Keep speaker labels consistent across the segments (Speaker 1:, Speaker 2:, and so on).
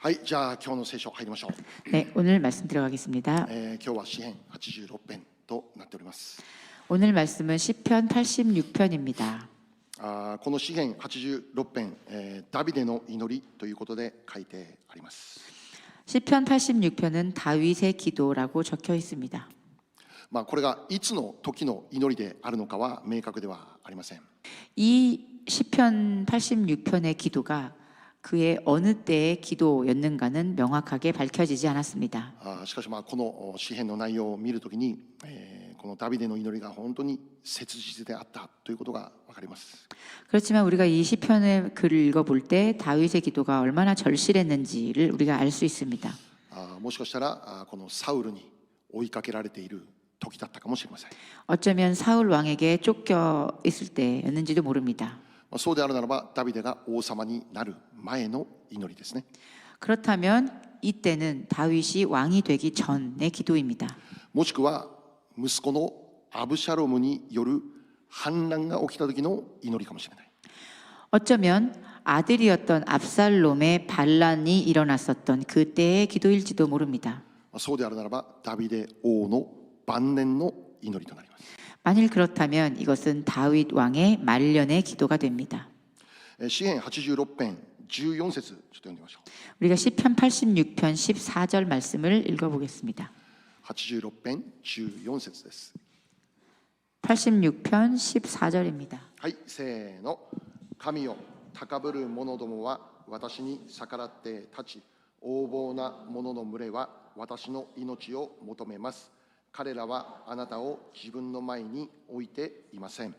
Speaker 1: はい、じゃあ今日の聖書入りましょう。
Speaker 2: 네, 오늘 말씀 들어가겠습니다.
Speaker 1: 今日は詩編86編となっております。
Speaker 2: 오늘 말씀은 시편 86편입니다.
Speaker 1: この詩編86編、ダビデの祈りということで書いてあります。
Speaker 2: 시편 86편은 다윗의 기도라고 적혀 있습니다.
Speaker 1: これがいつの時の祈りであるのかは明確ではありません。
Speaker 2: 이 시편 86편의 기도가 그의 어느 때의 기도였는가는 명확하게 밝혀지지 않았습니다.
Speaker 1: しかしこの詩編の内容を見るときに、このダビデの祈りが本当に切実であったということがわかります。
Speaker 2: 그렇지만 우리가 이 시편의 글을 읽어볼 때 다윗의 기도가 얼마나 절실했는지를 우리가 알 수 있습니다.
Speaker 1: もしかしたらこのサウルに追いかけられている時だったかもしれません。
Speaker 2: 어쩌면 사울 왕에게 쫓겨 있을 때였는지도 모릅니다.
Speaker 1: そうであるならばダビデが王様になる前の祈りですね。
Speaker 2: 그렇다면 이때는 다윗이 왕이 되기 전의 기도입니다.
Speaker 1: もしくは息子のアブシャロムによる反乱が起きた時の祈りかもしれない。
Speaker 2: 어쩌면 아들이었던 압살롬의 반란이 일어났었던 그때의 기도일지도 모릅니다.
Speaker 1: そうであるならばダビデ王の晩年の祈りとなります。
Speaker 2: 만일 그렇다면 이것은 다윗 왕의 말년의 기도가 됩니다.
Speaker 1: 詩編86編14節ちょっと読んでみましょう。
Speaker 2: 우리가 시편 86편 14절 말씀을 읽어보겠습니다.
Speaker 1: 86編14節です。
Speaker 2: 86편 14절입니다.
Speaker 1: はい、せーの。神よ、高ぶる者どもは私に逆らって立ち、横暴な者の群れは私の命を求めます。彼らはあなたを自分の前に置いていません。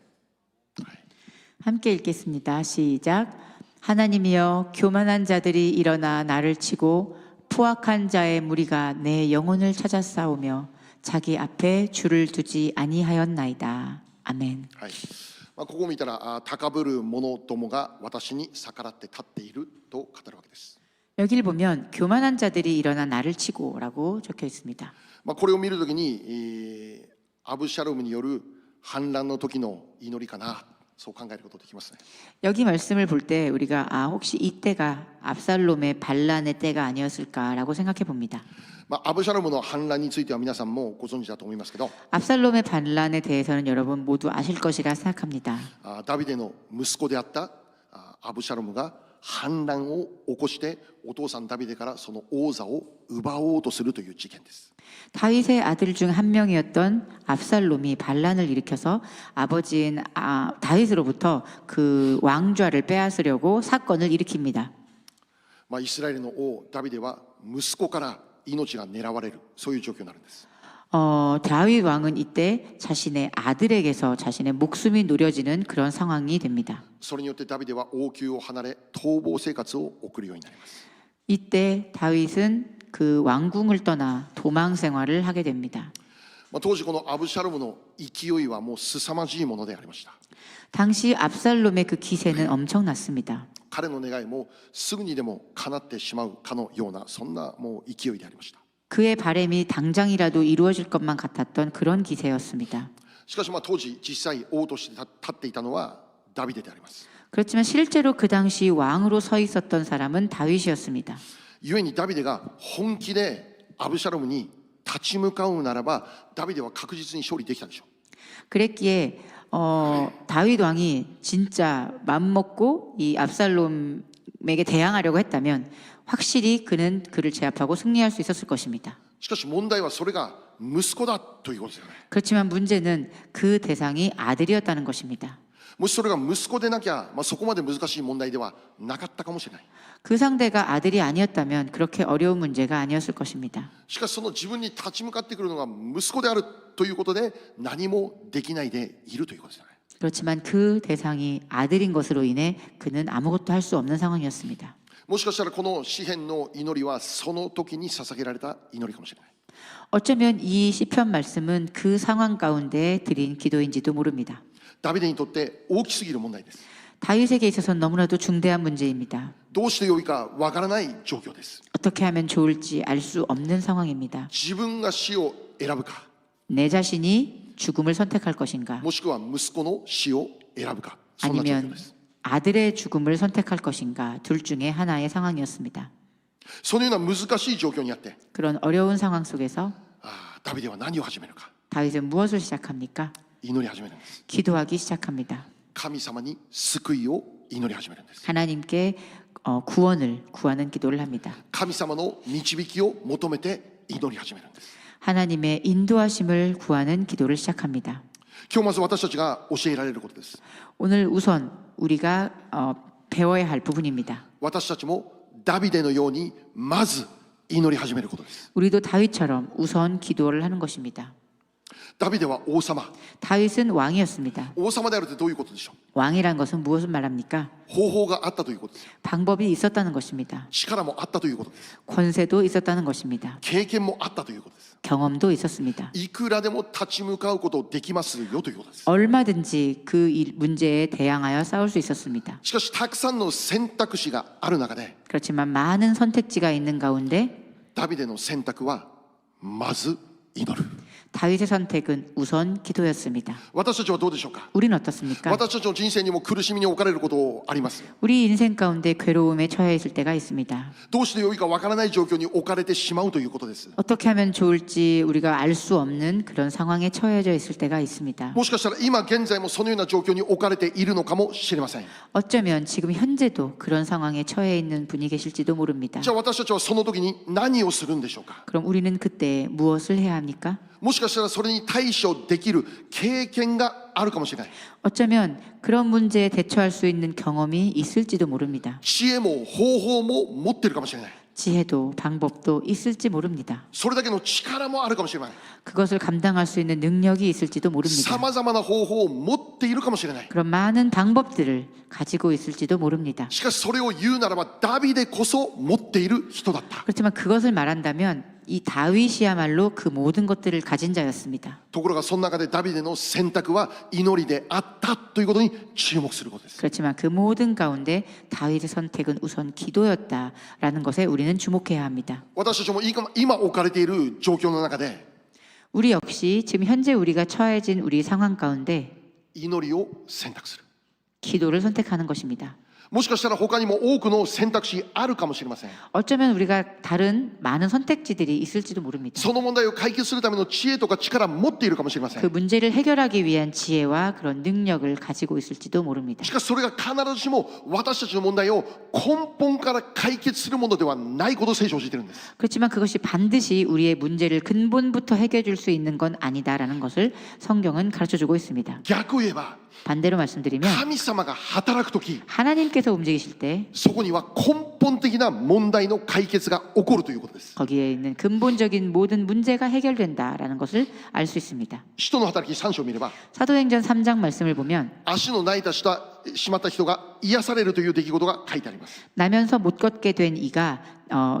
Speaker 2: 함께 읽겠습니다. 시작. 하나님이여, 교만한 자들이 일어나 나를 치고 포악한 자의 무리가 내 영혼을 찾아 싸우며 자기 앞에 줄을 두지 아니하였나이다. 아멘.
Speaker 1: はい、ここを見たら高ぶる者どもが私に逆らって立っていると語るわけです。
Speaker 2: 여기를 보면 교만한 자들이 일어나 나를 치고라고 적혀 있습니다.
Speaker 1: これを見るときにアブシャロムによる反乱の時の祈りかな、そう考えることができますね。
Speaker 2: 여기 말씀을 볼 때 우리가 혹시 이때가 압살롬의 반란의 때가 아니었을까라고 생각해 봅니다.
Speaker 1: アブシャロムの反乱については皆さんもご存知だと思いますけど、
Speaker 2: 압살롬의 반란에 대해서는 여러분 모두 아실 것이라 생각합니다.
Speaker 1: ダビデの息子であったアブシャロムが反乱を起こしてお父さんダビデからその王座を奪おうとするという事件です。
Speaker 2: 다윗의 아들 중 한 명이었던 압살롬이 반란을 일으켜서 아버지인 다윗으로부터 그 왕좌를 빼앗으려고 사건을 일으킵니다.
Speaker 1: イスラエルの王ダビデは息子から命が狙われる、そういう状況になるんです。
Speaker 2: 다윗 왕은 이때 자신의 아들에게서 자신의 목숨이 노려지는 그런 상황이 됩니다.
Speaker 1: それによってダビデは王宮を離れ逃亡生活を送るようになります。
Speaker 2: 이때 다윗은 그 왕궁을 떠나 도망 생활을 하게 됩니다.
Speaker 1: 当時このアブシャロムの勢いはもう凄まじいものでありました。
Speaker 2: 당시 압살롬의 그 기세는 엄청났습니다.
Speaker 1: 彼の願いもすぐにでも叶ってしまうかのような、そんなもう勢いでありました。
Speaker 2: 그의 바람이 당장이라도 이루어질 것만 같았던 그런 기세였습니다.
Speaker 1: しかし当時実際王として立っていたのはダビデであります。
Speaker 2: 그렇지만 실제로 그 당시 왕으로 서 있었던 사람은 다윗이었습니다.
Speaker 1: 故にダビデが本気でアブシャロムに立ち向かうならばダビデは確実に勝利できたでしょう。
Speaker 2: 그랬기에 다윗 왕이 진짜 맘먹고 이 압살롬에게 대항하려고 했다면 확실히 그는 그를 제압하고 승리할 수 있었을 것입니다.
Speaker 1: しかし問題はそれが息子だということですよね。
Speaker 2: 그렇지만 문제는 그 대상이 아들이었다는 것입니다.
Speaker 1: もしそれが息子でなきゃ、そこまで難しい問題ではなかったかもしれない。
Speaker 2: 그 상대가 아들이 아니었다면 그렇게 어려운 문제가 아니었을 것입니다.
Speaker 1: しかしその自分に立ち向かってくるのが息子であるということで何もできないでいるということですよね。
Speaker 2: 그렇지만 그 대상이 아들인 것으로 인해 그는 아무것도 할 수 없는 상황이었습니다.
Speaker 1: もしかしたらこの詩篇の祈りはその時に捧げられた祈りかもしれない。
Speaker 2: 어쩌면 이 시편 말씀은 그 상황 가운데 드린 기도인지도 모릅니다.
Speaker 1: ダビデにとって大きすぎる問題です。
Speaker 2: 다윗에게 있어서는 너무나도 중대한 문제입니다.
Speaker 1: どうしてよいかわからない状況です。
Speaker 2: 어떻게 하면 좋을지 알 수 없는 상황입니다.
Speaker 1: 自分が死を選ぶか、
Speaker 2: 내 자신이 죽음을 선택할 것인가,
Speaker 1: もしくは息子の死を選ぶか、そんな状況
Speaker 2: 아니면
Speaker 1: です。
Speaker 2: 아들의 죽음을 선택할 것인가, 둘 중에 하나의 상황이었습니다.
Speaker 1: そのような難しい状況にあって、
Speaker 2: 그런 어려운 상황 속에서
Speaker 1: ダビデは何を始めるか、
Speaker 2: 다윗은 무엇을 시작합니까?
Speaker 1: 祈り始めるんです。
Speaker 2: 기도하기 시작합니다.
Speaker 1: 神様に救いを祈り始めるんです。
Speaker 2: 하나님께 구원을 구하는 기도를 합니다.
Speaker 1: 神様の導きを求めて祈り始めるんです。
Speaker 2: 하나님의 인도하심을 구하는 기도를 시작합니다.
Speaker 1: 今日まず私たちが教えられることです。
Speaker 2: 오늘 우선 우리가 배워야 할 부분입니다.
Speaker 1: 私たちもダビデのようにまず祈り始めることです。
Speaker 2: 우리도 다윗처럼 우선 기도를 하는 것입니다.
Speaker 1: ダビデは王様。
Speaker 2: 다윗은 왕이었습니다.
Speaker 1: 王様であるってどういうことでしょう。
Speaker 2: 왕이란 것은 무엇을 말합니까?
Speaker 1: 方法があったということです。
Speaker 2: 방법이 있었다는 것입니다.
Speaker 1: 力もあったということです。
Speaker 2: 권세도 있었다는 것입니다.
Speaker 1: 経験もあったということです。
Speaker 2: 경험도 있었습니다.
Speaker 1: いくらでも立ち向かうことできますよということです。
Speaker 2: 얼마든지 그 문제에 대항하여 싸울 수 있었습니다.
Speaker 1: しかしたくさんの選択肢がある中で、
Speaker 2: 그렇지만 많은 선택지가 있는 가운데
Speaker 1: ダビデの選択はまず祈る。
Speaker 2: 다윗의 선택은 우선 기도였습니다.
Speaker 1: 私たちはどうでしょうか。
Speaker 2: 우리는 어떻습니까?
Speaker 1: 私たちの人生にも苦しみに置かれることあります。
Speaker 2: 우리 인생 가운데 괴로움에 처해 있을 때가 있습니다.
Speaker 1: どうしてよいかわからない状況に置かれてしまうということです。
Speaker 2: 어떻게 하면 좋을지 우리가 알 수 없는 그런 상황에 처해져 있을 때가 있습니다.
Speaker 1: もしかしたら今現在もそのような状況に置かれているのかもしれません。
Speaker 2: 어쩌면 지금 현재도 그런 상황에 처해 있는 분이 계실지도 모릅니다.
Speaker 1: じゃあ私たちはその時に何をするんでしょうか。
Speaker 2: 그럼 우리는 그때 무엇을 해야 합니까?
Speaker 1: もしかしたらそれに対処できる経験があるかもしれない。
Speaker 2: 어쩌면 그런 문제에 대처할 수 있는 경험이 있을지도 모릅니다.
Speaker 1: 知恵も方法も持っているかもしれない。
Speaker 2: 지혜도 방법도 있을지 모릅니다.
Speaker 1: それだけの力もあるかもしれない。
Speaker 2: 그것을 감당할 수 있는 능력이 있을지도 모릅니다.
Speaker 1: さまざまな方法を持っているかもしれない。
Speaker 2: 그런 많은 방법들을 가지고 있을지도 모릅니다.
Speaker 1: しかしそれを言うならばダビデこそ持っている人だった。
Speaker 2: 그렇지만 그것을 말한다면 이 다윗이야말로 그 모든 것들을 가진 자였습니다.
Speaker 1: ところがその中でダビデの選択は祈りであったということに注目することです。
Speaker 2: 그렇지만 그 모든 가운데 다윗의 선택은 우선 기도였다라는 것에 우리는 주목해야 합니다.
Speaker 1: 私たちも今置かれている状況の中で
Speaker 2: 우리 역시 지금 현재 우리가 처해진 우리 상황 가운데
Speaker 1: 祈りを選択する。
Speaker 2: 기도를 선택하는 것입니다.
Speaker 1: もしかしたら他にも多くの選択肢あるかもしれません。
Speaker 2: 어쩌면 우리가 다른 많은 선택지들이 있을지도 모릅니다.
Speaker 1: その問題を解決するための知恵とか力を持っているかもしれません。
Speaker 2: 그 문제를 해결하기 위한 지혜와 그런 능력을 가지고 있을지도 모릅니다.
Speaker 1: しかしそれが必ずしも私たちの問題を根本から解決するものではないことを聖書を教えているんです。
Speaker 2: 그렇지만 그것이 반드시 우리의 문제를 근본부터 해결해 줄 수 있는 건 아니다라는 것을 성경은 가르쳐주고 있습니다.
Speaker 1: 逆を言えば
Speaker 2: 반대로 말씀드리면
Speaker 1: 神様が働くとき
Speaker 2: 하나님께서 움직이실 때
Speaker 1: そこには根本的な問題の解決が起こるということです。
Speaker 2: 거기에 있는 근본적인 모든 문제가 해결된다라는 것을 알 수 있습니다.
Speaker 1: 使徒の働き3章を見れば
Speaker 2: 사도행전 3장 말씀을 보면
Speaker 1: 足の泣いたしまった人が癒されるという出来事が書いてあります。
Speaker 2: 나면서 못 걷게 된 이가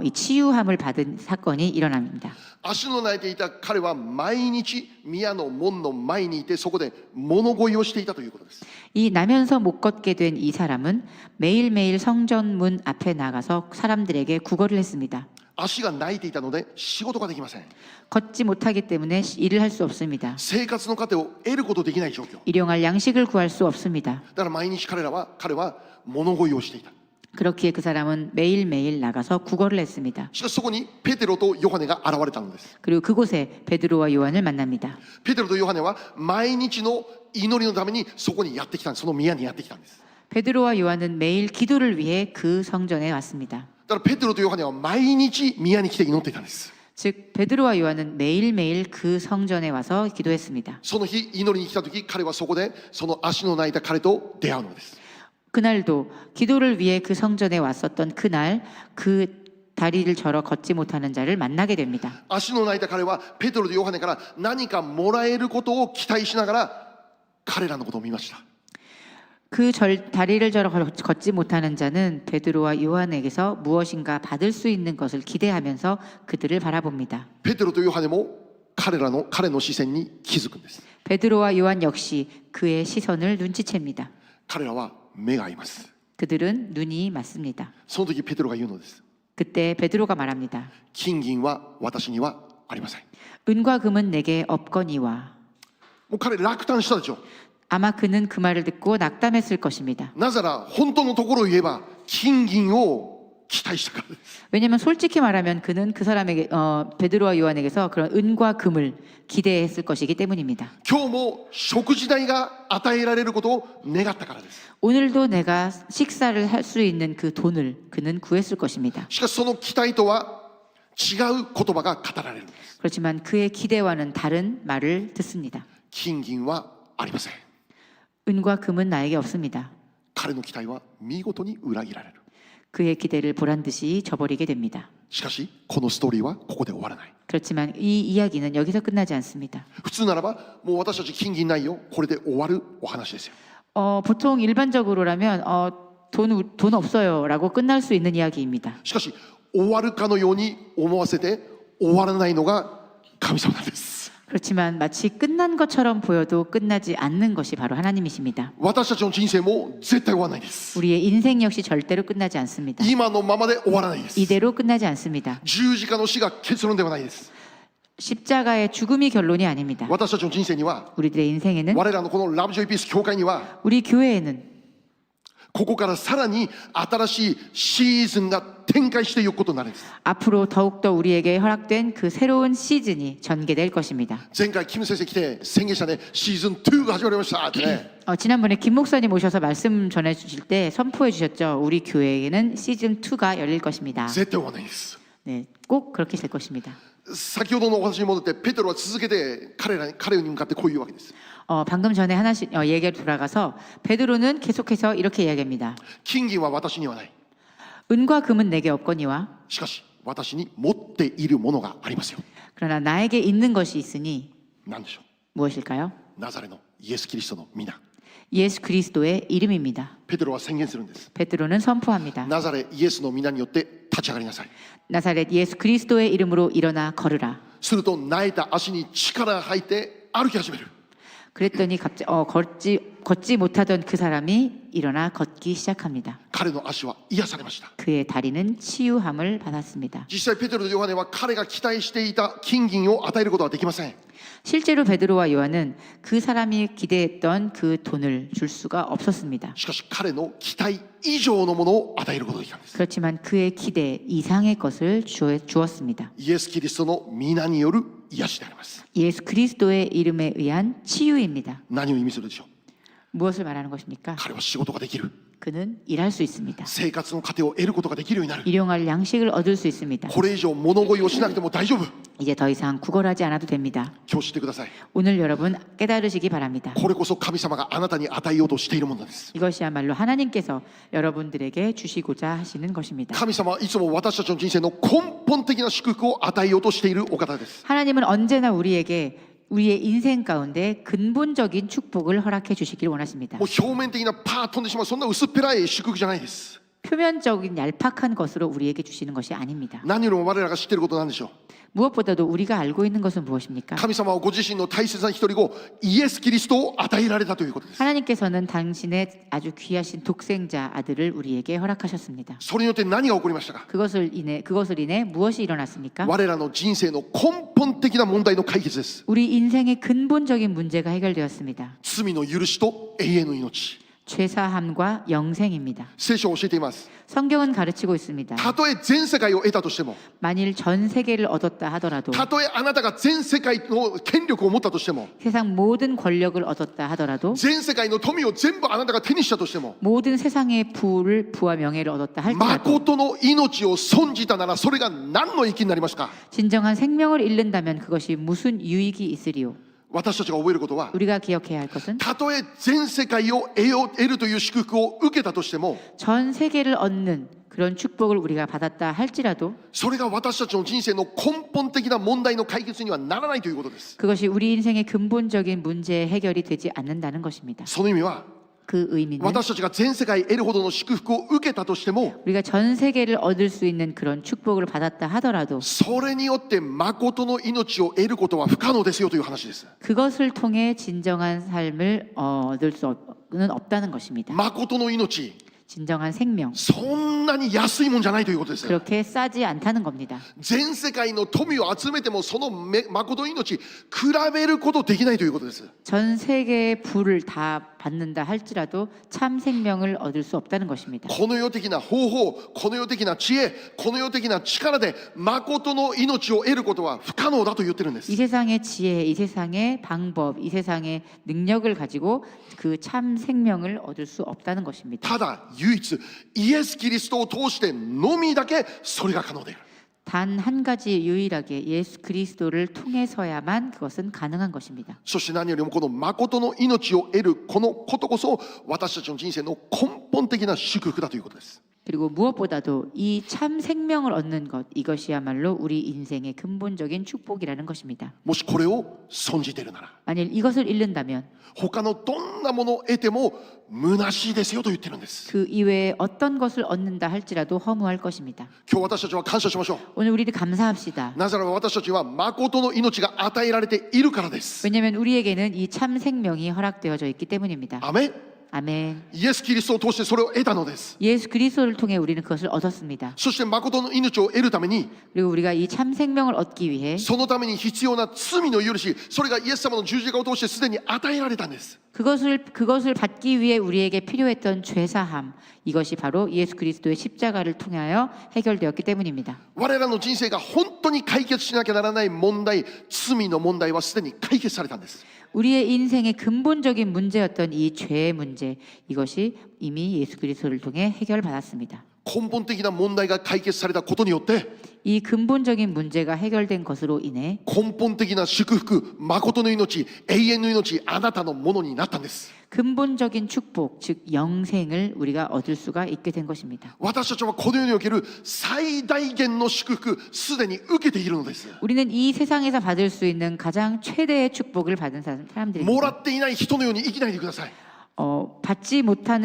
Speaker 2: 이 치유함을 받은 사건이 일어납니다.
Speaker 1: 足の泣いていた彼は毎日宮の門の前にいてそこで物乞いをしていたということです。
Speaker 2: 이 나면서 못 걷게 된 이 사람은 매일매일 성전문 앞에 나가서 사람들에게 구걸을 했습니다.
Speaker 1: 足が泣いていたので仕事ができません。
Speaker 2: 걷지 못하기 때문에 일을 할 수 없습니다.
Speaker 1: 生活の糧を得ることできない状況。
Speaker 2: 일용할 양식을 구할 수 없습니다.
Speaker 1: だから毎日彼は物乞いをしていた。
Speaker 2: 그렇기에 그 사람은 매일매일 나가서 구걸을 했습니다.
Speaker 1: しかしそこにペテロとヨハネが現れたのです。
Speaker 2: 그리고 그곳에 베드로와 요한을 만납니다.
Speaker 1: ペテロとヨハネは毎日の祈りのためにそこにやってきたんです。その宮にやってきたんです。
Speaker 2: 베드로와 요한은 매일 기도를 위해 그 성전에 왔습니다.
Speaker 1: だからペテロとヨハネは毎日宮に来て祈っていたんです。
Speaker 2: 즉 베드로와 요한은 매일매일 그 성전에 와서 기도했습니다.
Speaker 1: その日祈りに来た時彼はそこでその足の泣いた彼と出会うのです。
Speaker 2: 그날도 기도를 위해 그 성전에 왔었던 그날 그 다리를 절어 걷지 못하는 자를 만나게 됩니다.
Speaker 1: 足の泣いた彼はペテロとヨハネから何かもらえることを期待しながら彼らのことを見ました。
Speaker 2: 다리를 절어 걷지 못하는 자는 베드로와 요한에게서 무엇인가 받을 수 있는 것을 기대하면서 그들을 바라봅니다.
Speaker 1: ペテロとヨハネも彼の視線に気づくんです。
Speaker 2: 베드로와 요한 역시 그의 시선을 눈치챕니다.
Speaker 1: 彼らは目が合います。
Speaker 2: 그들은 눈이 맞습니다.
Speaker 1: その時ペテロが言うのです。
Speaker 2: 그때 베드로가 말합니다.
Speaker 1: 金銀は私にはありません。
Speaker 2: 은과 금은 내게 없거니와.
Speaker 1: もう彼落胆したでしょ。
Speaker 2: 아마 그는 그 말을 듣고 낙담했을 것입니다.
Speaker 1: なぜなら本当のところを言えば金銀を期待したからです。
Speaker 2: 왜냐하면 솔직히 말하면 그는 그 사람에게 베드로와 요한에게서 그런 은과 금을 기대했을 것이기 때문입니다.
Speaker 1: 今日も食事代が与えられることを願ったからです。
Speaker 2: 오늘도 내가 식사를 할 수 있는 그 돈을 그는 구했을 것입니다.
Speaker 1: しかしその期待とは違う言葉が語られるんです。
Speaker 2: 그렇지만 그의 기대와는 다른 말을 듣습니다.
Speaker 1: 金銀はありません。
Speaker 2: 은과 금은 나에게 없습니다.
Speaker 1: 彼の期待は見事に裏切られる。
Speaker 2: 그의 기대를 보란 듯이 저버리게 됩니다.
Speaker 1: しかしこのストーリーはここで終わらない。
Speaker 2: 그렇지만 이 이야기는 여기서 끝나지 않습니다.
Speaker 1: 普通ならばもう私たち金銀ないよ、これで終わるお話ですよ。
Speaker 2: 보통 일반적으로라면 돈 없어요라고 끝날 수 있는 이야기입니다.
Speaker 1: しかし終わるかのように思わせて終わらないのが神様なんです。
Speaker 2: 그렇지만 마치 끝난 것처럼 보여도 끝나지 않는 것이 바로 하나님이십니다.
Speaker 1: 私たちの人生も絶対終わらないです。
Speaker 2: 우리의 인생 역시 절대로 끝나지 않습니다.
Speaker 1: 今のままで終わらないです。
Speaker 2: 이대로 끝나지 않습니다.
Speaker 1: 十字架の死が結論ではないです。
Speaker 2: 십자가의 죽음이 결론이 아닙니다.
Speaker 1: 私たちの人生には
Speaker 2: 우리들의 인생에는
Speaker 1: 我らのこのラブジョイピース教会には
Speaker 2: 우리 교회에는
Speaker 1: ここからさらに新しいシーズンが展開していくことになるんです。
Speaker 2: 앞으로 더욱더 우리에게 허락된 그 새로운 시즌이 전개될 것입니다.
Speaker 1: 前回キム先生来て宣言したね、シーズン2が始まりましたってね。
Speaker 2: 지난번에 김 목사님 오셔서 말씀 전해 주실 때 선포해 주셨죠. 우리 교회에는 시즌 2가 열릴 것입니다.
Speaker 1: 絶対終わらないです。
Speaker 2: 네, 꼭 그렇게 될 것입니다.
Speaker 1: 先ほどのお話に戻ってペテロは続けて彼に向かってこういうわけです。
Speaker 2: 방금 전에 하나씩 얘기를 돌아가서 베드로는 계속해서 이렇게 이야기합니다.
Speaker 1: 金銀は私にはない。
Speaker 2: 은과 금은 내게 없거니와
Speaker 1: しかし私に持っているものがありますよ。
Speaker 2: 그러나 나에게 있는 것이 있으니
Speaker 1: 何でしょ
Speaker 2: 무엇일까요?
Speaker 1: う。ナザレのイエス・キリストの皆。
Speaker 2: 예수 그리스도의 이름입니다.
Speaker 1: ペテロは宣言するんです。
Speaker 2: 베드로는 선포합니다.
Speaker 1: ナザレイエスの皆によって立ち上がりなさい。
Speaker 2: 나사렛 예수 그리스도의 이름으로 일어나 걸으라.
Speaker 1: すると泣いた足に力が入って歩き始める。
Speaker 2: 그랬더니 갑자기 걷지 못하던 그 사람이 일어나 걷기 시작합니다.
Speaker 1: 彼の足は癒されました。
Speaker 2: 그의 다리는 치유함을 받았습니다.
Speaker 1: 実際ペテロとヨハネは彼が期待していた金銀を与えることはできません。
Speaker 2: 실제로 베드로와 요한은 그 사람이 기대했던 그 돈을 줄 수가 없었습니다.
Speaker 1: しかし彼の期待以上のものを与えることができたんです。
Speaker 2: 그렇지만 그의 기대 이상의 것을 주었습니다.
Speaker 1: イエス・キリストの皆による癒しであります。
Speaker 2: 예수 그리스도의 이름에 의한 치유입니다.
Speaker 1: 何を意味するでしょう。
Speaker 2: 무엇을 말하는 것입니까?
Speaker 1: 彼は仕事ができる。
Speaker 2: 그는 일할 수 있습니다.
Speaker 1: 生活の糧を得ることができるようになる。
Speaker 2: 일용할 양식을 얻을 수 있습니다.
Speaker 1: これ以上物乞いをしなくても大丈夫。
Speaker 2: 이제 더 이상 구걸하지 않아도 됩니다.
Speaker 1: 今日知ってください。
Speaker 2: 오늘 여러분 깨달으시기 바랍니다.
Speaker 1: これこそ神様があなたに与えようとしているものです。
Speaker 2: 이것이야말로 하나님께서 여러분들에게 주시고자 하시는 것입니다.
Speaker 1: 神様はいつも私たちの人生の根本的な祝福を与えようとしているお方です。
Speaker 2: 하나님은 언제나 우리의 인생 가운데 근본적인 축복을 허락해 주시길 원하십니다.
Speaker 1: もう表面的なパー飛んでしまうそんな薄っぺらい祝福じゃないです。
Speaker 2: 표면적인 얄팍한 것으로 우리에게 주시는 것이 아닙니다.
Speaker 1: 何よりも我らが知っていることなんでしょう。
Speaker 2: 무엇보다도 우리가 알고 있는 것은 무엇입니까?
Speaker 1: 神様はご自身の大切な一人子イエス・キリストを与えられたということです。
Speaker 2: 하나님께서는 당신의 아주 귀하신 독생자 아들을 우리에게 허락하셨습니다.
Speaker 1: それによって何が起こりましたか。
Speaker 2: 그것을 인해 무엇이 일어났습니까?
Speaker 1: 我らの人生の根本的な問題の解決です。
Speaker 2: 우리 인생의 근본적인 문제가 해결되었습니다.
Speaker 1: 罪の許しと永遠の命。
Speaker 2: 죄사함과 영생입니다.
Speaker 1: 聖書を教えています。
Speaker 2: 성경은 가르치고 있습니다.
Speaker 1: たとえ全世界を得たとしても、
Speaker 2: 만일 전 세계를 얻었다 하더라도
Speaker 1: たとえあなたが全世界の権力を持ったとしても、
Speaker 2: 세상 모든 권력을 얻었다 하더라도
Speaker 1: 全世界の富を全部あなたが手にしたとしても、
Speaker 2: 모든 세상의 부와 명예를 얻었다 할지라도
Speaker 1: 誠の命を損じたならそれが何の益になりますか。
Speaker 2: 진정한 생명을 잃는다면 그것이 무슨 유익이 있으리요.
Speaker 1: 私たちが覚えることは、
Speaker 2: 우리가 기억해야 할 것은
Speaker 1: たとえ全世界を得るという祝福を受けたとしても、
Speaker 2: 전 세계를 얻는 그런 축복을 우리가 받았다 할지라도
Speaker 1: それが私たちの人生の根本的な問題の解決にはならないということです。
Speaker 2: 그것이 우리 인생의 근본적인 문제 해결이 되지 않는다는 것입니다.
Speaker 1: その意味は、
Speaker 2: 그 의미는
Speaker 1: 私たちが全世界得るほどの祝福を受けたとしても、
Speaker 2: 우리가 전 세계를 얻을 수 있는 그런 축복을 받았다 하더라도
Speaker 1: それによって誠の命を得ることは不可能ですよという話です。
Speaker 2: 그것을 통해 진정한 삶을 얻을 수는 없다는 것입니다.
Speaker 1: 誠の命、
Speaker 2: 진정한 생명
Speaker 1: そんなに安いもんじゃないということです。
Speaker 2: 그렇게 싸지 않다는 겁니다.
Speaker 1: 全世界の富を集めてもその誠の命比べることできないということです。
Speaker 2: 전 세계의 부를 다 받는다 할지라도 참 생명을 얻을 수 없다는 것입니다.
Speaker 1: この世的な方法、この世的な知恵、この世的な力で誠の命を得ることは不可能だと言ってるんで
Speaker 2: 이
Speaker 1: す。
Speaker 2: 세상의 지혜, 이 세상의 방법, 이 세상의 능력을 가지고 그 참 생명을 얻을 수 없다는 것입니다.
Speaker 1: ただ唯一イエス・キリストを通してのみだけそれが可能である。
Speaker 2: 단 한 가지 유일하게 예수 그리스도를 통해서야만 그것은 가능한 것입니다.
Speaker 1: そして何よりもこの誠の命を得るこのことこそ私たちの人生の根本的な祝福だということです。
Speaker 2: 그리고 무엇보다도 이 참 생명을 얻는 것, 이것이야말로 우리 인생의 근본적인 축복이라는 것입니다.
Speaker 1: もしこれを損じているなら
Speaker 2: 만일 이것을 잃는다면
Speaker 1: 他のどんなものを得ても虚しいですよと言ってるんです。
Speaker 2: 그 이외에 어떤 것을 얻는다 할지라도 허무할 것입니다.
Speaker 1: 今日私たちは感謝しましょう。
Speaker 2: 오늘 우리들 감사합시다.
Speaker 1: なぜならば私たちは誠の命が与えられているからです。
Speaker 2: 왜냐하면 우리에게는 이 참 생명이 허락되어져 있기 때문입니다.
Speaker 1: アメン。
Speaker 2: 아멘.
Speaker 1: イエス・キリストを通してそれを得たのです。
Speaker 2: 예수 그리스도를 통해 우리는 그것을 얻었습니다.
Speaker 1: そして誠の命を得るために
Speaker 2: 그리고 우리가 이 참 생명을 얻기 위해
Speaker 1: そのために必要な罪の許し、それがイエス様の十字架を通してすでに与えられたんです。
Speaker 2: 그것을 받기 위해 우리에게 필요했던 죄사함, 이것이 바로 예수 그리스도의 십자가를 통하여 해결되었기 때문입니다.
Speaker 1: 我らの人生が本当に解決しなきゃならない問題、罪の問題はすでに解決されたんです。
Speaker 2: 우리의 인생의 근본적인 문제였던 이 죄의 문제, 이것이 이미 예수 그리스도를 통해 해결받았습니다.
Speaker 1: 根本的な問題が解決されたことによって
Speaker 2: 이 근본적인 문제가 해결된 것으로 인해
Speaker 1: 根本的な祝福、誠の命、永遠の命、あなたのものになったんです。
Speaker 2: 근본적인 축복, 즉 영생을 우리가 얻을 수가 있게 된 것입니다.
Speaker 1: 私たちはこの世における最大限の祝福、すでに受けているのです。
Speaker 2: 우리는 이 세상에서 받을 수 있는 가장 최대의 축복을 받은
Speaker 1: も
Speaker 2: 사람들입니다.
Speaker 1: らっていない人のように生きないでください。
Speaker 2: 받지 못한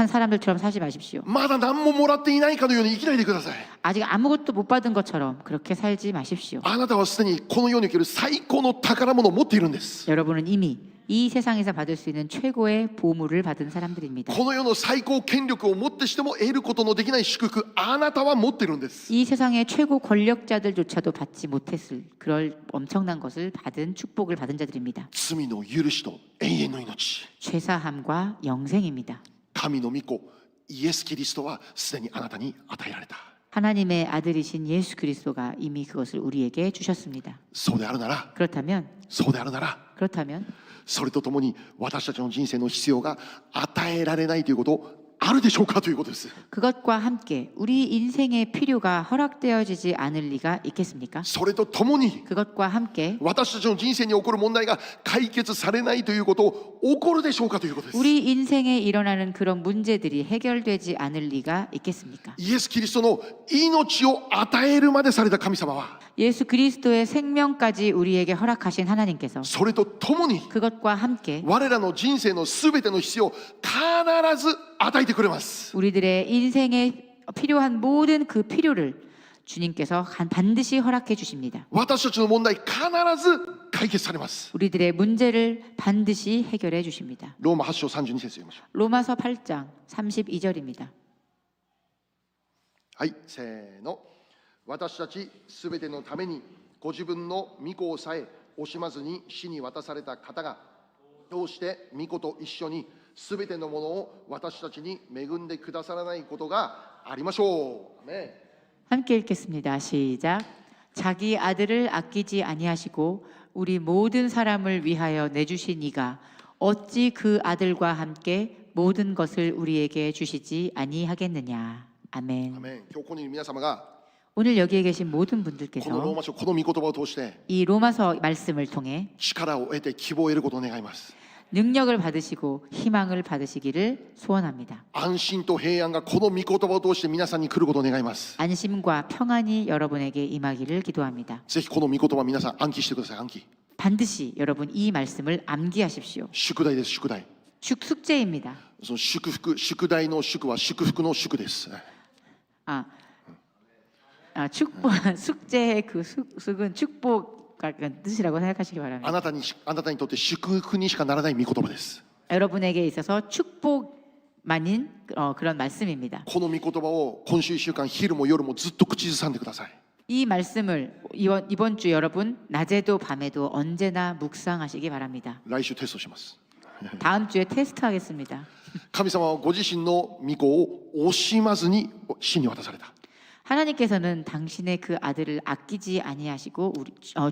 Speaker 2: 사람들처럼 사지 마십시오.
Speaker 1: まだ何ももらっていないかのように生きないでください。
Speaker 2: 아직 아무것도 못 받은 것처럼 그렇게 살지 마십시오.
Speaker 1: あなたはすでにこの世における最高の宝物を持っているんです。
Speaker 2: 여러분은 이미 이 세상에서 받을 수 있는 최고의 보물을 받은 사람들입니다.
Speaker 1: この世の最高権力をもってしても得ることのできない祝福、あなたは持っているんです。
Speaker 2: 이 세상의 최고 권력자들조차도 받지 못했을 그럴 엄청난 것을 받은 축복을 받은 자들입니다.
Speaker 1: 罪の許しと永遠の命、
Speaker 2: 죄사함과 영생입니다.
Speaker 1: 神の御子イエス・キリストはすでにあなたに与えられた。
Speaker 2: 하나님의 아들이신 예수 그리스도가 이미 그것을 우리에게 주셨습니다.
Speaker 1: そうであるなら、
Speaker 2: 그렇다면
Speaker 1: そうであるなら、 それとともに私たちの人生の必要が与えられないということあるでしょうかということです。
Speaker 2: 그것과 함께 우리 인생의 필요가 허락되어지지 않을 리가 있겠습니까?
Speaker 1: それとともに
Speaker 2: 그것과 함께
Speaker 1: 私たちの人生に起こる問題が解決されないということ起こるでしょうかということです。
Speaker 2: 우리 인생에 일어나는 그런 문제들이 해결되지 않을 리가 있겠습니까?
Speaker 1: イエス・キリストの命を与えるまでされた神様は
Speaker 2: 예수 그리스도의 생명까지 우리에게 허락하신 하나님께서
Speaker 1: それとともに
Speaker 2: 그것과 함께
Speaker 1: 我らの人生のすべての必要を必ず与えてくれます。
Speaker 2: 우리들의 인생에 필요한 모든 그 필요를 주님께서 반드시 허락해 주십니다.
Speaker 1: 私たちの問題必ず解決されます。
Speaker 2: 우리들의 문제를 반드시 해결해 주십니다.
Speaker 1: ローマ8章32節読みましょう。
Speaker 2: 로마서 8장 32절입니다.
Speaker 1: はい、せーの。私たちすべてのためにご自分の御子をさえ惜しまずに死に渡された方がどうして御子と一緒にすべてのものを私たちに恵んでくださらないことがありましょう。ね、
Speaker 2: 함께 읽겠습니다. 시작. 자기 아들을 아끼지 아니하시고 우리 모든 사람을 위하여 내주신 이가 어찌 그 아들과 함께 모든 것을 우리에게 주시지 아니하겠느냐. 아멘.
Speaker 1: アメン。今日ここにいる皆様が
Speaker 2: 오늘 여기에 계신 모든
Speaker 1: このロー
Speaker 2: 분들께서
Speaker 1: マ書この御言葉を通して
Speaker 2: 이 로마서 말씀을 통해
Speaker 1: 力を得て希望を得ることを願います。
Speaker 2: 능력을 받으시고 희망을 받으시기를 소원합니다.
Speaker 1: 安心と平安がこの御言葉を通して皆さんに来ることを願います。
Speaker 2: 안심과 평안이 여러분에게 임하기를 기도합니다.
Speaker 1: ぜひこの御言葉皆さん暗記してください。暗記。
Speaker 2: 반드시 여러분 이 말씀을 암기하십시오.
Speaker 1: 宿題です。宿題。
Speaker 2: 숙제입니다.
Speaker 1: その祝福、宿題の祝は祝福の祝です。
Speaker 2: 축복 숙제의 그 숙은 축복 같은 뜻이라고 생각하시기
Speaker 1: あ
Speaker 2: 바랍니다.
Speaker 1: なたにとって祝福にしかならない御言葉です。
Speaker 2: 여러분에게 있어서 축복만인 그런 말씀입니다.
Speaker 1: この御言葉を今週1週間昼も夜もずっと口ずさんでください。
Speaker 2: 이 말씀을 이번 주 여러분 낮에도 밤에도 언제나 묵상하시기 바랍니다.
Speaker 1: 来週テストします。
Speaker 2: 다음 주에 테스트하겠습니다.
Speaker 1: 神様はご自身の御子を惜しまずに死に渡された。
Speaker 2: 하나님께서는 당신의 그 아들을 아끼지 아니하시고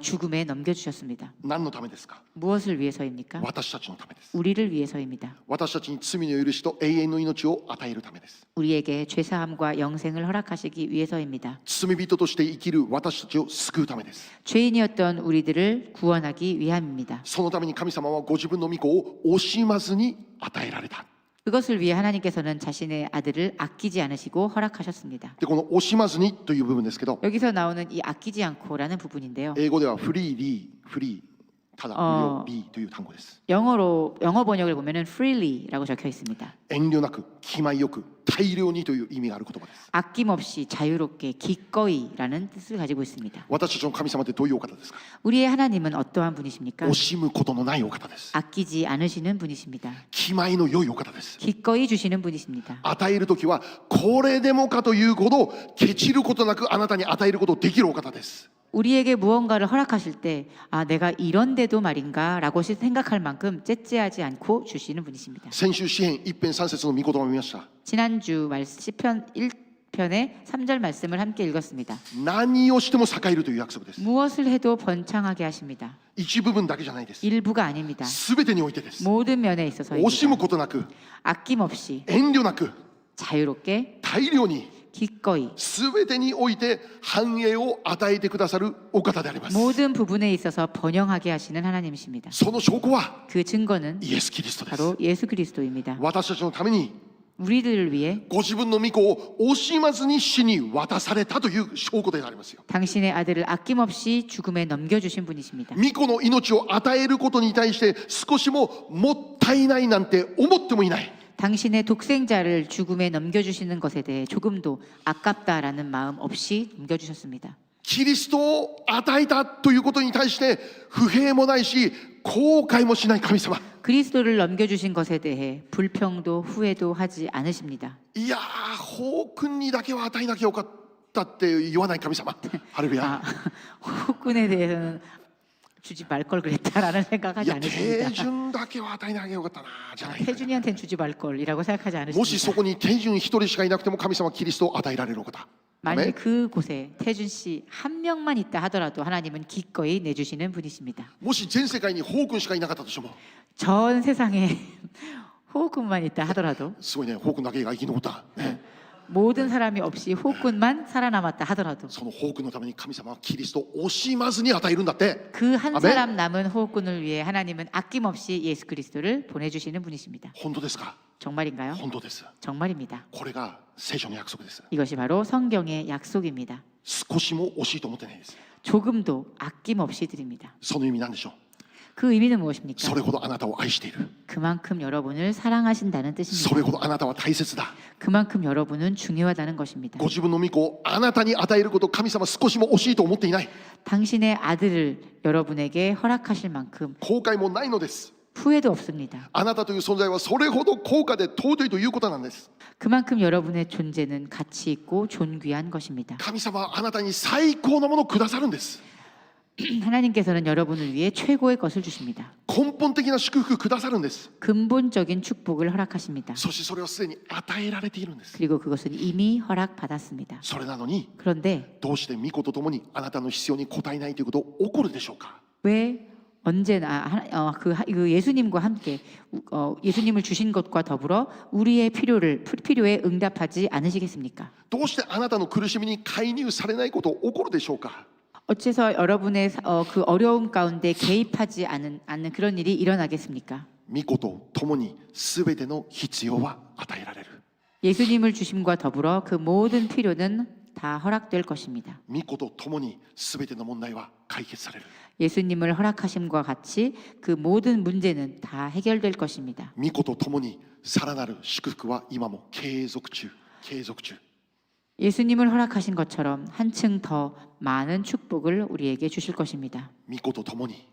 Speaker 2: 죽음에 넘겨주셨습니다.
Speaker 1: 何のためですか？
Speaker 2: 무엇을 위해서입니까?
Speaker 1: 私たちのためです。
Speaker 2: 우리를 위해서입니다.
Speaker 1: 私たちに罪の許しと永遠の命を与えるためです。
Speaker 2: 우리에게 죄사함과 영생을 허락하시기 위해서입니다.
Speaker 1: 罪人として生きる私たちを救うためです。
Speaker 2: 죄인이었던 우리들을 구원하기 위함입니다.
Speaker 1: そのために神様はご自分の御子を惜しまずに与えられた。
Speaker 2: 그것을 위해 하나님께서는 자신의 아들을 아끼지 않으시고 허락하셨습니다.
Speaker 1: でこの惜しまずにという部分ですけど、
Speaker 2: 여기서 나오는 이 아끼지 않고라는 부분인데요.
Speaker 1: 英語ではフリーリー、フリー、ただ無料リーという単語です。
Speaker 2: 영어 번역을 보면은 freely라고 적혀 있습니다.
Speaker 1: 遠慮なく、気前よく、大量にという意味がある言葉です。
Speaker 2: 아낌없이 자유롭게 기꺼이라는 뜻을 가지고 있습니다.
Speaker 1: 私たちの神様ってどういうお方ですか？
Speaker 2: 우리의 하나님은 어떠한 분이십니까?
Speaker 1: 惜しむことのないお方です。
Speaker 2: 아끼지 않으시는 분이십니다.
Speaker 1: 気前の良いお方です。
Speaker 2: 기꺼이 주시는 분이십니다.
Speaker 1: 与えるときはこれでもかというほどケチることなくあなたに与えることできるお方です。
Speaker 2: 우리에게 무언가를 허락하실 때 내가 이런데도 말인가 라고 생각할 만큼 째째하지 않고 주시는 분이십니다.
Speaker 1: 先週詩編1編3節の御言葉を見ました。
Speaker 2: 지난주 시편 1편의 3절 말씀을 함께 읽었습니다.
Speaker 1: 何をしても栄えるという約束です。
Speaker 2: 무엇을 해도 번창하게 하십니다.
Speaker 1: 一部分だけじゃないです。
Speaker 2: 일부가 아닙니다.
Speaker 1: すべてにおいてです。
Speaker 2: 모든 면에 있어서입니다.
Speaker 1: 惜しむことなく、
Speaker 2: 아낌없이
Speaker 1: 遠慮なく、
Speaker 2: 자유롭게
Speaker 1: 大量に
Speaker 2: 기꺼이
Speaker 1: すべてにおいて繁栄を与えてくださるお方であります。
Speaker 2: 모든 부분에 있어서 번영하게 하시는 하나님이십니다.
Speaker 1: その証拠は
Speaker 2: 그 증거는
Speaker 1: イエス・キリストです。
Speaker 2: 바로 예수 그리스도입니다.
Speaker 1: 私たちのために
Speaker 2: 우리들을 위해
Speaker 1: ご自分の御子を惜しまずに死に渡されたという証拠でありますよ。
Speaker 2: 당신의 아들을 아낌없이 죽음에 넘겨주신 분이십니다.
Speaker 1: 御子の命を与えることに対して少しももったいないなんて思ってもいない。
Speaker 2: 당신의 독생자를 죽음에 넘겨주시는 것에 대해 조금도 아깝다라는 마음 없이 넘겨주셨습니다.
Speaker 1: キリストを与えたということに対して不平もないし後悔もしない神様。
Speaker 2: 그리스도를 넘겨주신 것에 대해 불평도 후회도 하지 않으십니다.
Speaker 1: いやー、ホー君にだけは与えなきゃよかったって言わない神様。ハレルヤ。
Speaker 2: 호군에 대해서는 주지 말 걸 그랬다라는
Speaker 1: い
Speaker 2: 생각하지
Speaker 1: や、
Speaker 2: 않으십니다.
Speaker 1: 手順だけは与えなきゃよかったなじゃない。
Speaker 2: 태준이한테는 주지 말 걸이라고 생각하지
Speaker 1: もしそ
Speaker 2: 않으십니다.
Speaker 1: こに手順一人しかいなくても神様はキリストを与えられるお方。
Speaker 2: 만약 그곳에 태준 씨 한 명만 있다 하더라도 하나님은 기꺼이 내주시는 분이십니다.
Speaker 1: もし全世界にホー君しかいなかったとしても、
Speaker 2: 전 세상에 호군만 있다 하더라도
Speaker 1: すごいね、ホー君だけが生き残った。ね、
Speaker 2: 모든 사람이 없이 호군만 살아남았다 하더라도
Speaker 1: そのホー君のために神様はキリストを惜しまずに与えるんだって。
Speaker 2: 그 한
Speaker 1: 아멘.
Speaker 2: 사람 남은 호군을 위해 하나님은 아낌없이 예수 그리스도를 보내주시는 분이십니다.
Speaker 1: 本当ですか？
Speaker 2: 정말인가요?
Speaker 1: 本当です。
Speaker 2: 정말입니다.
Speaker 1: これが聖書の約束です。
Speaker 2: 이것이 바로 성경의 약속입니다.
Speaker 1: 少しも惜しいと思ってないです。
Speaker 2: 조금도 아낌없이 드립니다.
Speaker 1: その意味なんでしょう。
Speaker 2: 그 의미는 무엇입니까?
Speaker 1: それほどあなたを愛している。
Speaker 2: 그만큼 여러분을 사랑하신다는
Speaker 1: そ
Speaker 2: 뜻입니다.
Speaker 1: れほどあなたは大切だ。
Speaker 2: 그만큼 여러분은 중요하다는 것입니다.
Speaker 1: ご自分の御子をあなたに与えること、神様少しも惜しいと思っていない。
Speaker 2: 당신의 아들을 여러분에게 허락하실 만큼
Speaker 1: 後悔もないのです。
Speaker 2: 후회도 없습니다.
Speaker 1: あなたという存在はそれほど高価で尊いということなんです。
Speaker 2: 그만큼 여러분의 존재는 가치 있고 존귀한 것입니다.
Speaker 1: 神様はあなたに最高のものをくださるんです。
Speaker 2: 하나님께서는 여러분을 위해 최고의 것을 주십니다.
Speaker 1: 根本的な祝福くださるんです。
Speaker 2: 근본적인 축복을 허락하십니다.
Speaker 1: そしてそれはすでに与えられているんです。
Speaker 2: 그리고 그것은 이미 허락받았습니다.
Speaker 1: それなのに
Speaker 2: 그런데
Speaker 1: どうして御子とともにあなたの必要に応えないということ起こるでしょうか。
Speaker 2: 왜 언제나 그 예수님과 함께 예수님을 주신 것과 더불어 우리의 필요에 응답하지 않으시겠습니까?
Speaker 1: どうしてあなたの苦しみに介入されないこと起こるでしょうか。
Speaker 2: 어째서 여러분의 그 어려움 가운데 개입하지 않는 그런 일이 일어나겠습니까?
Speaker 1: 御子とともに全ての必要は与えられる。
Speaker 2: 예수님을 주심과 더불어 그 모든 필요는 다 허락될 것입니다.
Speaker 1: 御子とともに全ての問題は解決される。
Speaker 2: 예수님을 허락하심과 같이 그 모든 문제는 다 해결될 것입니다.
Speaker 1: 御子とともにさらなる祝福は今も継続中。
Speaker 2: 예수님을 허락하신 것처럼 한층 더 많은 축복을 우리에게 주실 것입니다.
Speaker 1: 御子とともに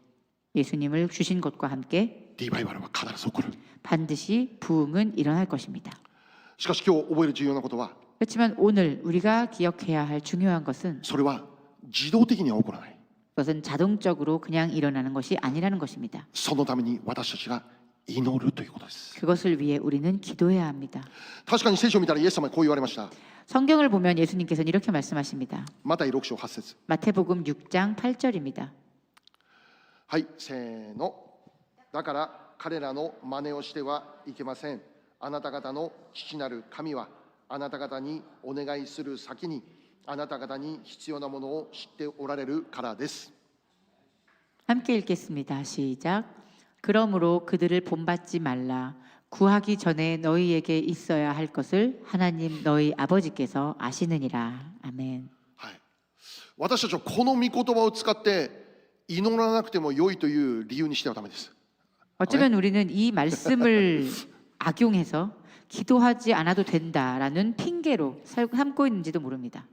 Speaker 2: 예수님을 주신 것과 함께
Speaker 1: リバイバルは必ず起こる。
Speaker 2: 반드시 부흥은 일어날 것입니다.
Speaker 1: しかし今日覚える重要なことは、
Speaker 2: 그렇지만 오늘 우리가 기억해야 할 중요한 것은
Speaker 1: それは自動的には起こらない。
Speaker 2: 그것은 자동적으로 그냥 일어나는 것이 아니라는 것입니다.
Speaker 1: そのために私たちが祈るということです。
Speaker 2: 그것을 위해 우리는 기도해야 합니다.
Speaker 1: 確かに聖書を見たらイエス様はこう言われました。
Speaker 2: 성경을 보면 예수님께서는 이렇게 말씀하십니다.
Speaker 1: マタイ6章8節。
Speaker 2: 마태복음 6장 8절입니다.
Speaker 1: はい、せーの。だから彼らの真似をしてはいけません。あなた方の父なる神はあなた方にお願いする先にあなた方に必要なものを知っておられるからです。
Speaker 2: 함께 읽겠습니다. 시작. 그러므로 그들을 본받지 말라. 구하기 전에 너희에게 있어야 할 것을 하나님 너희 아버지께서 아시느니라. 아멘.
Speaker 1: はい、私たちはこの御言葉を使って祈らなくても良いという理由にしてはダメです。
Speaker 2: 어쩌면 우리는 이 말씀을 악용해서 기도하지 않아도 된다라는 핑계로 삼고 있는지도 모릅니다.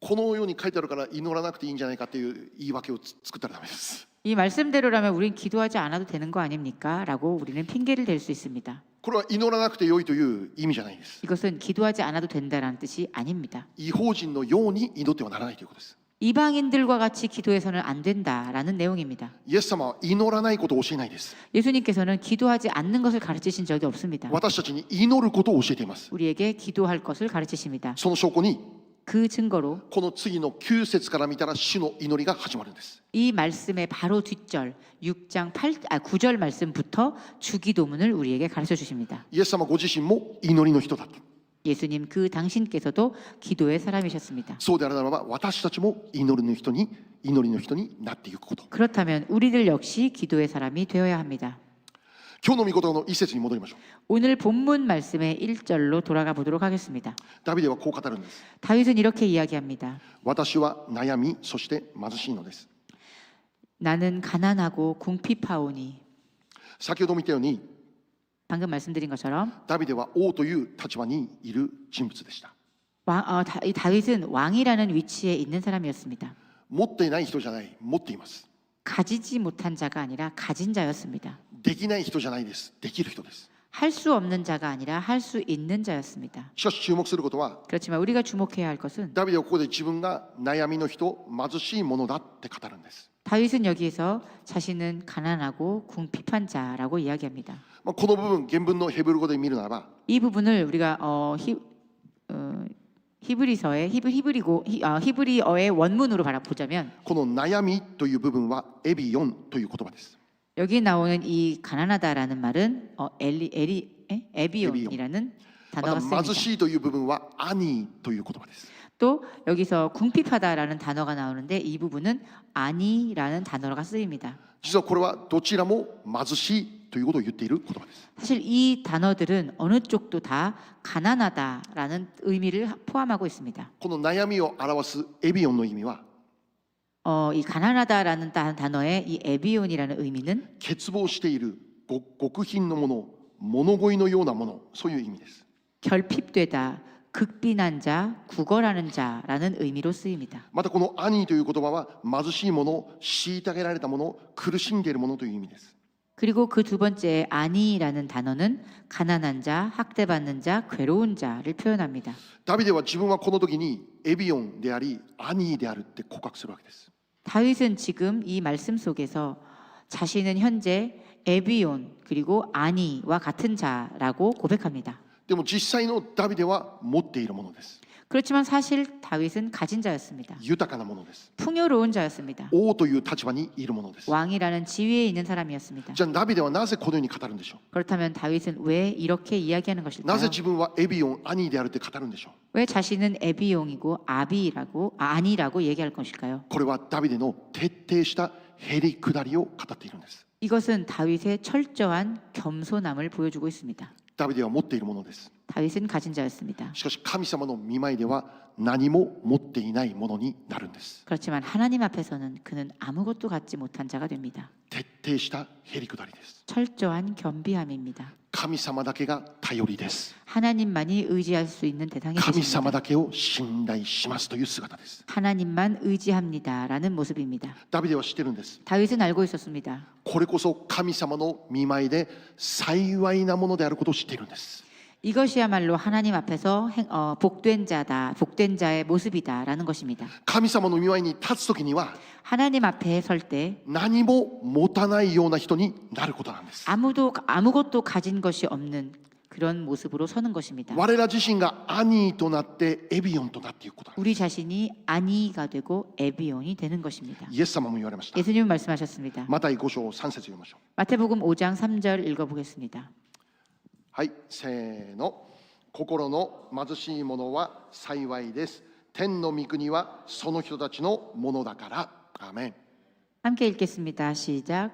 Speaker 1: このように書いてあるから祈らなくていいんじゃないかという言い訳を作ったらダメです。
Speaker 2: 이 말씀대로라면 우린 기도하지 않아도 되는 거 아닙니까? 라고 우리는 핑계를 댈 수 있습니다.
Speaker 1: これは祈らなくて良いという意味じゃないです。
Speaker 2: 이것은 기도하지 않아도 된다라는 뜻이 아닙니다.
Speaker 1: 異邦人のように祈ってはならないということです。
Speaker 2: 이방인들과 같이 기도해서는 안 된다라는 내용입니다.
Speaker 1: イエス様は祈らないことを教えないです。
Speaker 2: 예수님께서는 기도하지 않는 것을 가르치신 적이 없습니다.
Speaker 1: 私たちに祈ることを教えています。
Speaker 2: 우리에게 기도할 것을 가르치십니다.
Speaker 1: その証拠に
Speaker 2: 그 증거로
Speaker 1: この次の9節から見たら主の祈りが始まるんです。
Speaker 2: 이 말씀의 바로 뒷절 9절 말씀부터 주기도문을 우리에게 가르쳐 주십니다.
Speaker 1: イエス様ご自身も祈りの人だった。
Speaker 2: 예수님 그 당신께서도 기도의 사람이셨습니다.
Speaker 1: そうであるならば私たちも祈りの人になっていくこと。
Speaker 2: 그렇다면 우리들 역시 기도의 사람이 되어야 합니다.
Speaker 1: 今日の御言葉の一節に戻りましょう。
Speaker 2: 오늘 본문 말씀의 1절로 돌아가 보도록 하겠습니다.
Speaker 1: ダビデはこう語るんです。
Speaker 2: 다윗은 이렇게 이야기합니다.
Speaker 1: 私は悩みそして貧しいのです。
Speaker 2: 나는 가난하고 궁핍하오니.
Speaker 1: 先ほど見たように
Speaker 2: 방금 말씀드린 것처럼
Speaker 1: ダビデは王という立場にいる人物でした。
Speaker 2: 이 다윗은 왕이라는 위치에 있는 사람이었습니다.
Speaker 1: 持っていない人じゃない、持っています。
Speaker 2: 가지지 못한 자가 아니라 가진 자였습니다.
Speaker 1: できない人じゃないです、できる人です。
Speaker 2: 할 수 없는 자가 아니라 할 수 있는 자였습니다.
Speaker 1: しかし注目することは
Speaker 2: 그렇지만 우리가 주목해야 할 것은
Speaker 1: ダビデはここで自分が悩みの人、貧しい者だって語るんです。
Speaker 2: 다윗은 여기에서 자신은 가난하고 궁핍한 자라고 이야기합니다.
Speaker 1: この部分、原文のヘブル語で見るならば
Speaker 2: 이 부분을 우리가 히브리어의 원문으로 보자면
Speaker 1: この悩みという部分はエビヨンという言葉です。
Speaker 2: 여기 나오는 이 가난하다라는 말은 에비온이라는
Speaker 1: ま
Speaker 2: 단어가
Speaker 1: た貧
Speaker 2: 쓰입니다.
Speaker 1: しいという部分はアニーという言葉です。
Speaker 2: 또 여기서 궁핍하다라는 단어가 나오는데 이 부분은 아니라는 단어가 쓰입니다.
Speaker 1: 実はこれはどちらも貧しいということを言っている言葉です。
Speaker 2: 사실 이 단어들은 어느 쪽도 다 가난하다라는 의미를 포함하고 있습니다.
Speaker 1: この悩みを表すエビヨンの意味は
Speaker 2: 이 가난하다라는 단어의 이 에비온이라는 의미는
Speaker 1: 欠乏している極貧のもの、物乞いのようなもの、そういう意味です。
Speaker 2: 결핍되다, 극빈한 자, 구걸하는 자라는 의미로 쓰입니다.
Speaker 1: またこのアニーという言葉は貧しいもの、虐げられたもの、苦しんでいるものという意味です。
Speaker 2: 그리고 그 두 번째 아니라는 단어는 가난한 자, 학대받는 자, 괴로운 자를 표현합니다.
Speaker 1: ダビデは自分はこの時にエビヨンでありアニーであるって告白するわけです。
Speaker 2: 다윗은 지금 이 말씀 속에서 자신은 현재 에비온 그리고 아니와 같은 자라고 고백합니다.
Speaker 1: でも実際のダビデは持っているものです。
Speaker 2: 그렇지만 사실 다윗은 가진 자였습니다.
Speaker 1: 豊かなものです。
Speaker 2: 풍요로운 자였습니다.
Speaker 1: 王という立場にいるものです。
Speaker 2: 왕이라는 지위에 있는 사람이었습니다.
Speaker 1: じゃあダビデはなぜこのように語るんでしょ
Speaker 2: 그렇다면 다윗은 왜 이렇게 이야기하는
Speaker 1: う。な
Speaker 2: 것일까요?
Speaker 1: ぜ自分はエビヨン、アニーであるって語るんでしょう。
Speaker 2: 왜 자신은 에비용이고 아니라고 얘기할 것일까요?
Speaker 1: これはダビデの徹底したへりくだりを語っているんです。
Speaker 2: 이것은 다윗의 철저한 겸손함을 보여주고 있습니다.
Speaker 1: ダビデは持っているものです。
Speaker 2: 다윗은 가진 자였습니다.
Speaker 1: しかし神様の御前では何も持っていないものになるんです。
Speaker 2: 그렇지만 하나님 앞에서는 그는 아무것도 갖지 못한 자가 됩니다.
Speaker 1: 徹底したへりくだりです。
Speaker 2: 철저한 겸비함입니다.
Speaker 1: 神様だけが頼りです。
Speaker 2: 하나님만이 의지할 수 있는 대상이
Speaker 1: 神
Speaker 2: 되십니다.
Speaker 1: 様だけを信頼しますという姿です。
Speaker 2: 하나님만 의지합니다라는 모습입니다.
Speaker 1: ダビデは知ってるんです。
Speaker 2: 다윗은 알고 있었습니다.
Speaker 1: これこそ神様の御前で幸いなものであることを知っているんです。
Speaker 2: 이것이야말로 하나님 앞에서 복된 자다, 복된 자의 모습이다라는 것입니다.
Speaker 1: 神様の御前に立つ時には
Speaker 2: 하나님 앞에 설 때
Speaker 1: 何も持たないような人になることなんです。
Speaker 2: 아무것도 가진 것이 없는 그런 모습으로 서는 것입니다.
Speaker 1: 我ら自身がアニーとなってエビオンとなっていくことなんです。
Speaker 2: 우리 자신이 아니가 되고 에비온이 되는 것입니다.
Speaker 1: イエス様も言われました。
Speaker 2: 예수님은 말씀하셨습니다.
Speaker 1: マタイ5章3節読みましょう。
Speaker 2: 마태복음 5장 3절 읽어보겠습니다.
Speaker 1: はい、せーの。心の貧しい者は幸いです。天の御国はその人たちのものだから。アーメン。
Speaker 2: 함께 읽겠습니다. 시작.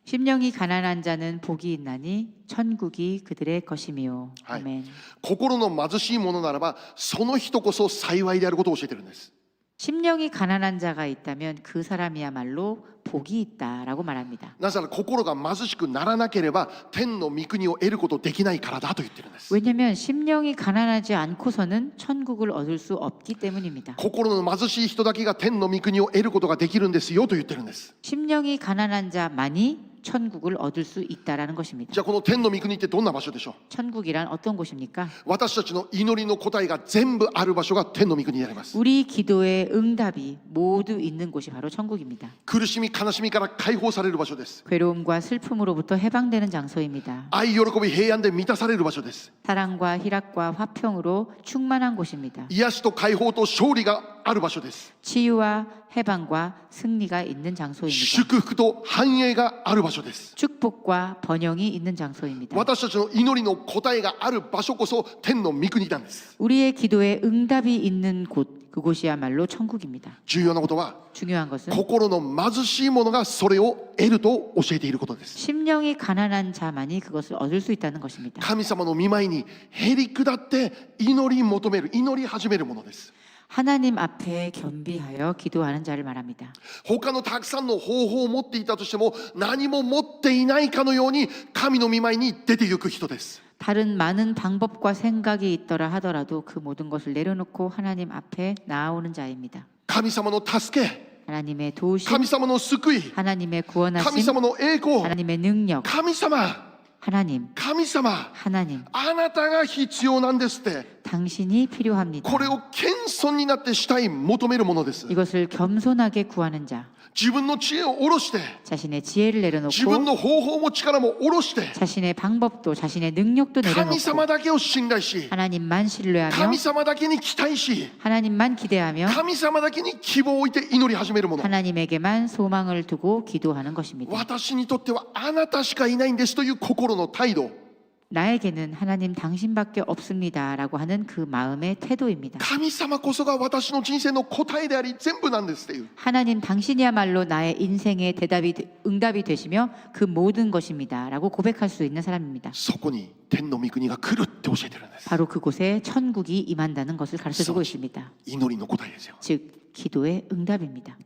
Speaker 2: 심령이 가난한 자는 복이 있나니 천국이 그들의 것이미요.
Speaker 1: はい
Speaker 2: 아멘.
Speaker 1: 心の貧しい者ならばその人こそ幸いであることを教えているんです。
Speaker 2: 심령이 가난한 자가 있다면 그 사람이야말로 복이 있다라고 말합니다.
Speaker 1: なぜなら心が貧しくならなければ天の御国を得ることできないからだと言ってるんです。
Speaker 2: 왜냐하면 심령이 가난하지 않고서는 천국을 얻을 수 없기 때문입니다.
Speaker 1: 心の貧しい人だけが天の御国を得ることができるんですよと言ってるんです。
Speaker 2: 심령이 가난한 자만이 천국을 얻을 수 있다라는 것입니다.
Speaker 1: じゃあこの天の御国ってどんな場所でしょう。
Speaker 2: 천국이란 어떤 곳입니까?
Speaker 1: 私たちの祈りの答えが全部ある場所が天の御国になります。
Speaker 2: 우리 기도의 응답이 모두 있는 곳이 바로 천국입니다.
Speaker 1: 苦しみ悲しみから解放される場所です。
Speaker 2: 괴로움과 슬픔으로부터 해방되는 장소입니다.
Speaker 1: 愛喜び平安で満たされる場所です。
Speaker 2: 사랑과 희락과 화평으로 충만한 곳입니다.
Speaker 1: 癒しと解放と勝利がある場所です。
Speaker 2: 치유와 해방과 승리가 있는 장소입니다.
Speaker 1: 祝福と繁栄がある場所です。
Speaker 2: 축복과 번영이 있는 장소입니다.
Speaker 1: 私たちの祈りの答えがある場所こそ天の御国なんです。
Speaker 2: 우리의 기도에 응답이 있는 곳, 그곳이야말로 천국입니다.
Speaker 1: 重要なことは
Speaker 2: 중요한 것은
Speaker 1: 心の貧しい者がそれを得ると教えていることです。
Speaker 2: 심령이 가난한 자만이 그것을 얻을 수 있다는 것입니다.
Speaker 1: 神様の御前にへり下って祈り求める、祈り始めるものです。
Speaker 2: 하나님 앞에 겸비하여 기도하는 자를 말합니다.
Speaker 1: 他のたくさんの方法を持っていたとしても何も持っていないかのように神の御前に出て行く人です。
Speaker 2: 다른 많은 방법과 생각이 있더라 하더라도 그 모든 것을 내려놓고 하나님 앞에 나아오는 자입니다.
Speaker 1: 神様の助け、
Speaker 2: 하나님의 도우심,
Speaker 1: 神様の救い、
Speaker 2: 하나님의
Speaker 1: 神
Speaker 2: 구원하심,
Speaker 1: 様の栄光、
Speaker 2: 하나님의 능력,
Speaker 1: 神様、
Speaker 2: 하나님,
Speaker 1: 神様、
Speaker 2: 하나님,
Speaker 1: あなたが必要なんですって、
Speaker 2: 당신이 필요합니다.
Speaker 1: これを謙遜になってしたい求めるものです。
Speaker 2: 이것을 겸손하게 구하는 자,
Speaker 1: 自分の知恵を下ろして、
Speaker 2: 자신의 지혜를
Speaker 1: 自分
Speaker 2: 내려놓고
Speaker 1: の方法も力も下ろして、
Speaker 2: 자신의 방법도 자신의 능력도
Speaker 1: 神
Speaker 2: 내려놓고
Speaker 1: 様だけを信頼し、
Speaker 2: 하나님만 신뢰하며
Speaker 1: 神様だけに期待し、
Speaker 2: 하나님만 기대하며
Speaker 1: 神様だけに希望を置いて祈り始めるもの。
Speaker 2: 하나님에게만 소망을 두고 기도하는 것입니다.
Speaker 1: 私にとってはあなたしかいないんですという心の態度。
Speaker 2: 나에게는 하나님 당신밖에 없습니다라고 하는 그 마음의 태도입니다.
Speaker 1: 神様こそが私の人生の答えであり全部なんですっていう。
Speaker 2: 하나님 당신이야말로 나의 인생의 응답이 되시며 그 모든 것입니다라고 고백할 수 있는 사람입니다.
Speaker 1: そこに天の御国が来るって教えてるんです。
Speaker 2: 바로 그곳에 천국이 임한다는 것을 가르쳐주고 있습니다.
Speaker 1: 祈りの答えですよ。
Speaker 2: 즉 기도의 응답입니다.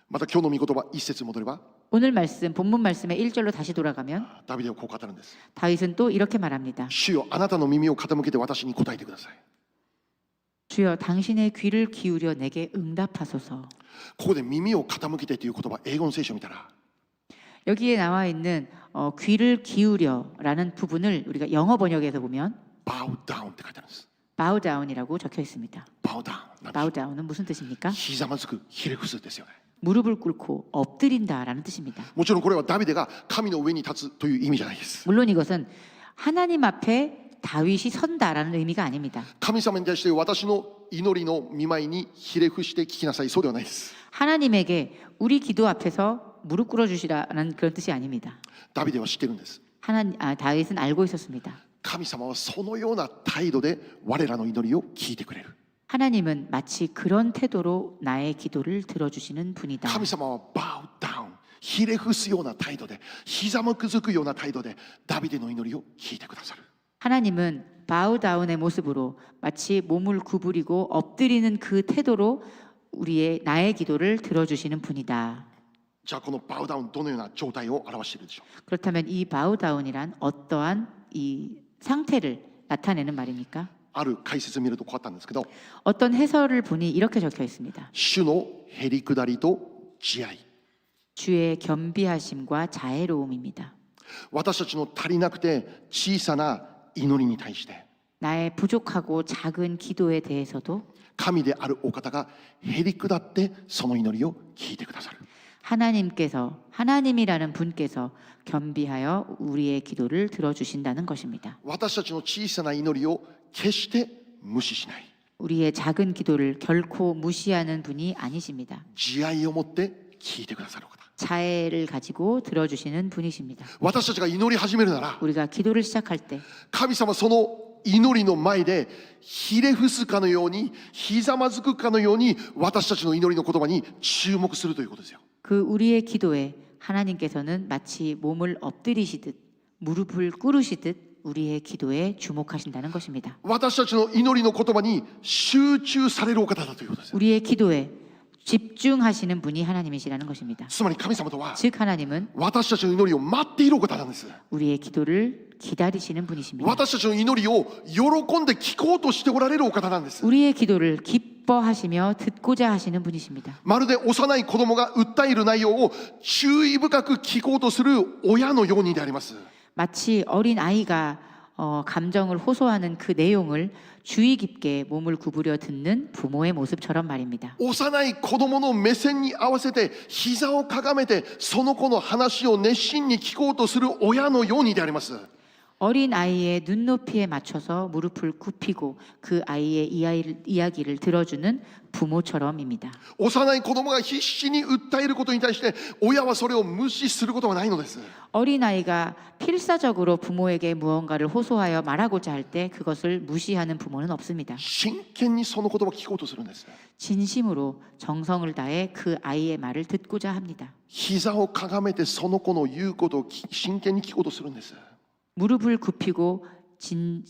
Speaker 1: また今日の御言葉一節戻れば、
Speaker 2: 오늘 말씀 본문 말씀의 1절로 다시 돌아가면
Speaker 1: ダビデはこう語るんです。
Speaker 2: 다윗은 또 이렇게 말합니다.
Speaker 1: 主よ、あなたの耳を傾けて私に答えてください。
Speaker 2: 주여 당신의 귀를 기울여 내게 응답하소서.
Speaker 1: ここで耳を傾けてという言葉、英語の聖書を見たら
Speaker 2: 여기에 나와 있는 귀를 기울여라는 부분을 우리가 영어 번역에서 보면
Speaker 1: bow downって書いてあるんです。
Speaker 2: bow down이라고 적혀 있습니다.
Speaker 1: bow down。
Speaker 2: bow down은 무슨 뜻입니까?
Speaker 1: ひざまずく、ひれ伏すですよね。
Speaker 2: 무릎을 꿇고 엎드린다라는 뜻입니다.
Speaker 1: もちろんこれはダビデが神の上に立つという意味じゃないです。
Speaker 2: 물론 이것은 하나님 앞에 다윗이 선다라는 의미가 아닙니다.
Speaker 1: 神様に対して私の祈りの見舞いにひれ伏して聞きなさい、そうではないです。
Speaker 2: 하나님에게 우리 기도 앞에서 무릎 꿇어 주시라는 그런 뜻이 아닙니다.
Speaker 1: ダビデは知ってるんです。
Speaker 2: 다윗은 알고 있었습니다.
Speaker 1: 神様はそのような態度で我らの祈りを聞いてくれる。
Speaker 2: 하나님은 마치 그런 태도로 나의 기도를 들어주시는 분이다.
Speaker 1: 神様はバウダウン、ひれ伏すような態度で、ひざまくずくような態度でダビデの祈りを聞いてくださる。
Speaker 2: 하나님은 바우다운의 모습으로 마치 몸을 구부리고 엎드리는 그 태도로 나의 기도를 들어주시는 분이다.
Speaker 1: じゃあこのバウダウンどのような状態を表しているでしょう。
Speaker 2: 그렇다면 이 바우다운이란 어떠한 이 상태를 나타내는 말입니까?
Speaker 1: ある解説を見るとこうあったんですけど、
Speaker 2: 어떤 해설을 보니 이렇게 적혀 있습니다.
Speaker 1: 主のへり下りと慈愛。
Speaker 2: 주의 겸비하심과 자애로움입니다.
Speaker 1: 私たちの足りなくて小さな祈りに対して
Speaker 2: 나의 부족하고 작은 기도에 대해서도
Speaker 1: 神であるお方がへり下ってその祈りを聞いてくださる。
Speaker 2: 하나님이라는 분께서 겸비하여 우리의 기도를 들어주신다는 것입니다.
Speaker 1: 私たちの小さな祈りを決して無視しない。
Speaker 2: 우리의 작은 기도를 결코 무시하는 분이 아니십니다.
Speaker 1: 慈愛を持って聞いてくださるお方。
Speaker 2: 자애를 가지고 들어주시는 분이십니다.
Speaker 1: 私たちが祈り始めるなら
Speaker 2: 우리가 기도를 시작할 때
Speaker 1: 神様その祈りの前でひれ伏すかのようにひざまずくかのように私たちの祈りの言葉に注目するということですよ。
Speaker 2: 그 우리의 기도에 하나님께서는 마치 몸을 엎드리시듯 무릎을 꿇으시듯 우리의 기도에 주목하신다는 것입니다.
Speaker 1: 私たちの祈りの言葉に集中されるお方だということですよ。
Speaker 2: 우리의 기도에 집중하시는 분이 하나님이시라는 것입니다.
Speaker 1: つまり神様とは
Speaker 2: 즉 하나님은
Speaker 1: 私たちの祈りを待っているお方なんです。
Speaker 2: 우리의 기도를 기다리시는 분이십니다.
Speaker 1: 私たちの祈りを喜んで聞こうとしておられるお方なんです。
Speaker 2: 우리의 기도를 기뻐하시며 듣고자 하시는 분이십니다.
Speaker 1: まるで幼い子供が訴える内容を注意深く聞こうとする親のようにであります。
Speaker 2: 마치 어린 아이가 감정을 호소하는 그 내용을 주의 깊게 몸을 구부려 듣는 부모의 모습처럼 말입니다.
Speaker 1: 幼い子供の目線に合わせて膝をかがめてその子の話を熱心に聞こうとする親のようにであります。
Speaker 2: 어린 아이의 눈높이에 맞춰서 무릎을 굽히고 그 아이의 이야기를 들어주는 부모처럼입니다.
Speaker 1: 幼い子供が必死に訴えることに対して親はそれを無視することはないのです。
Speaker 2: 어린 아이가 필사적으로 부모에게 무언가를 호소하여 말하고자 할 때 그것을 무시하는 부모는 없습니다.
Speaker 1: 真剣にその言葉を聞こうとするんです。
Speaker 2: 진심으로 정성을 다해 그 아이의 말을 듣고자 합니다.
Speaker 1: 膝をかがめてその子の言うことを真剣に聞こうとするんです。
Speaker 2: 무릎을 굽히고